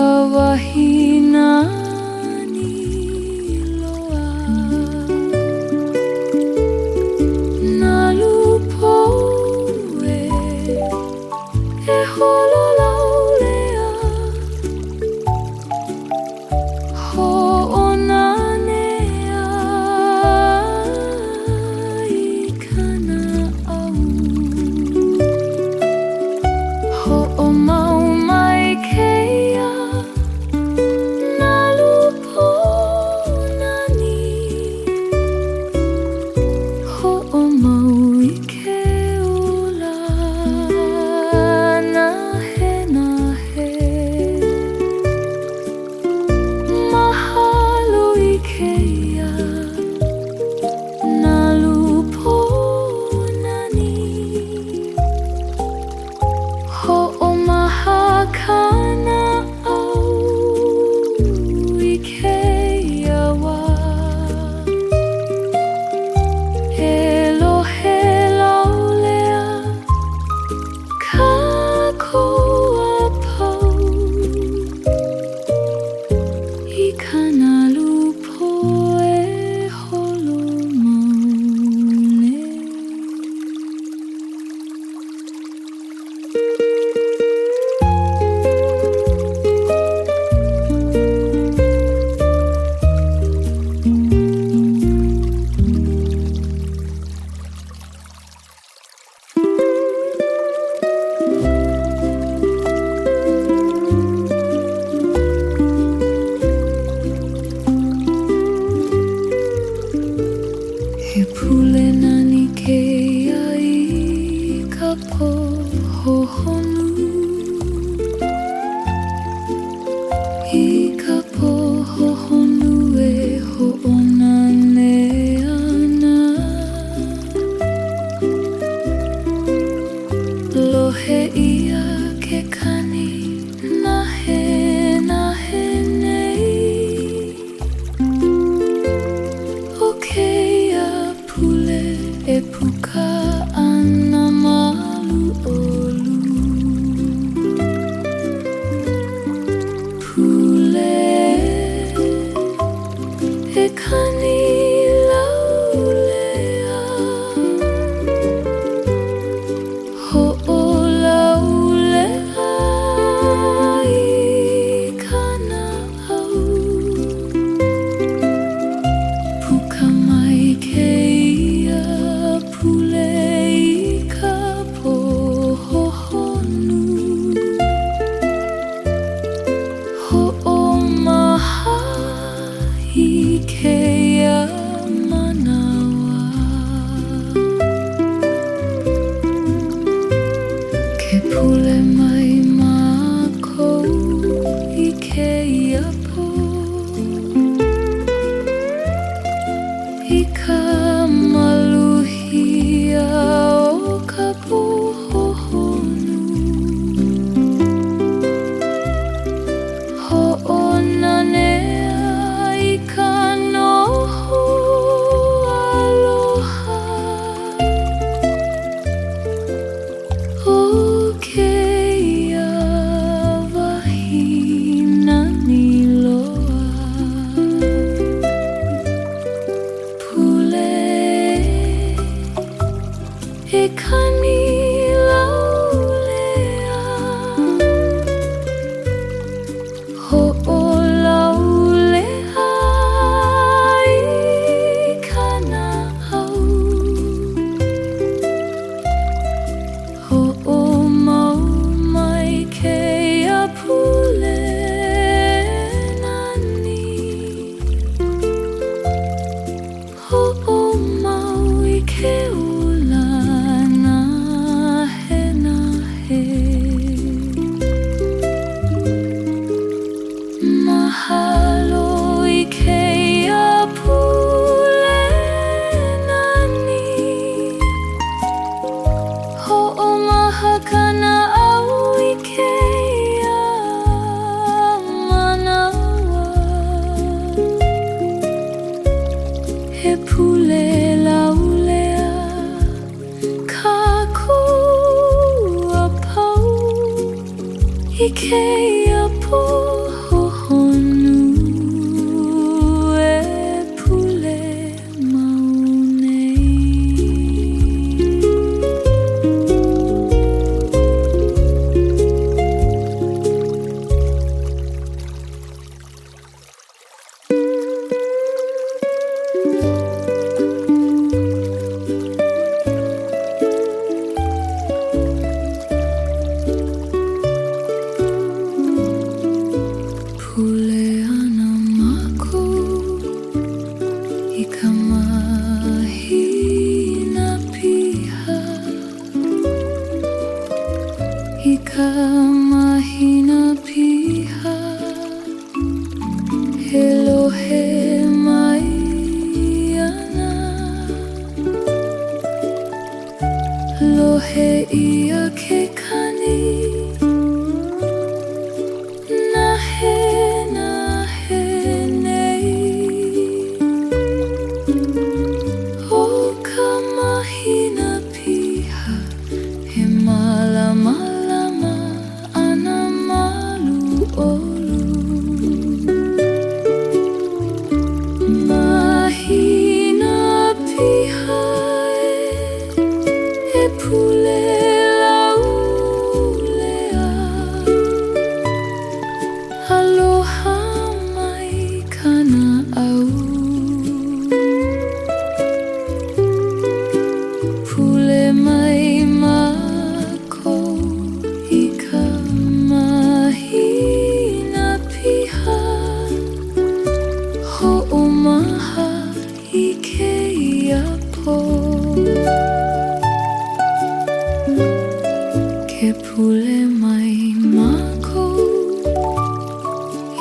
ke pule mai mākou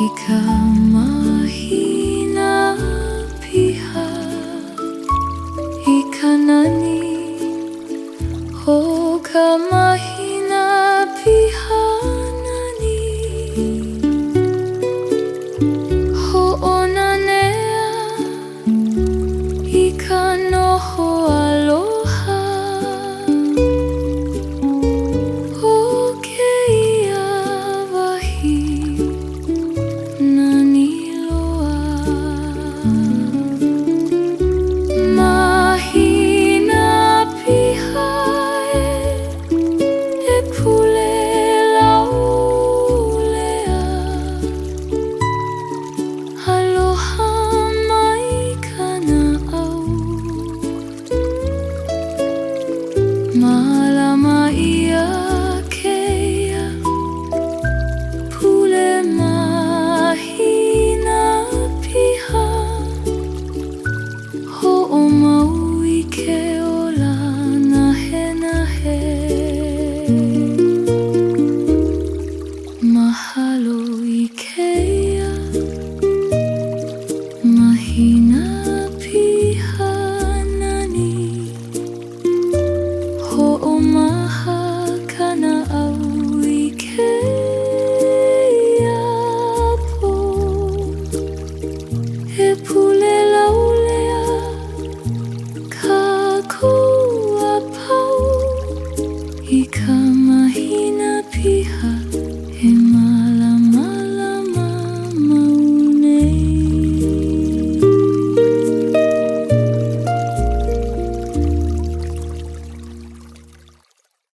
I ka mahina piha I ka nani o ka mahina piha nani ho'ona nea I ka noho aloha o ke ia wahi nani loa mahina piha e pule laulea aloha mai ka Naʻau Mālama ia keia pule mahina piha ho'omau I ke ola nahe mahalo I keia mahina piha nani ho'omaha ka Naʻau I keia pō e pule laulea ka koa pau I ka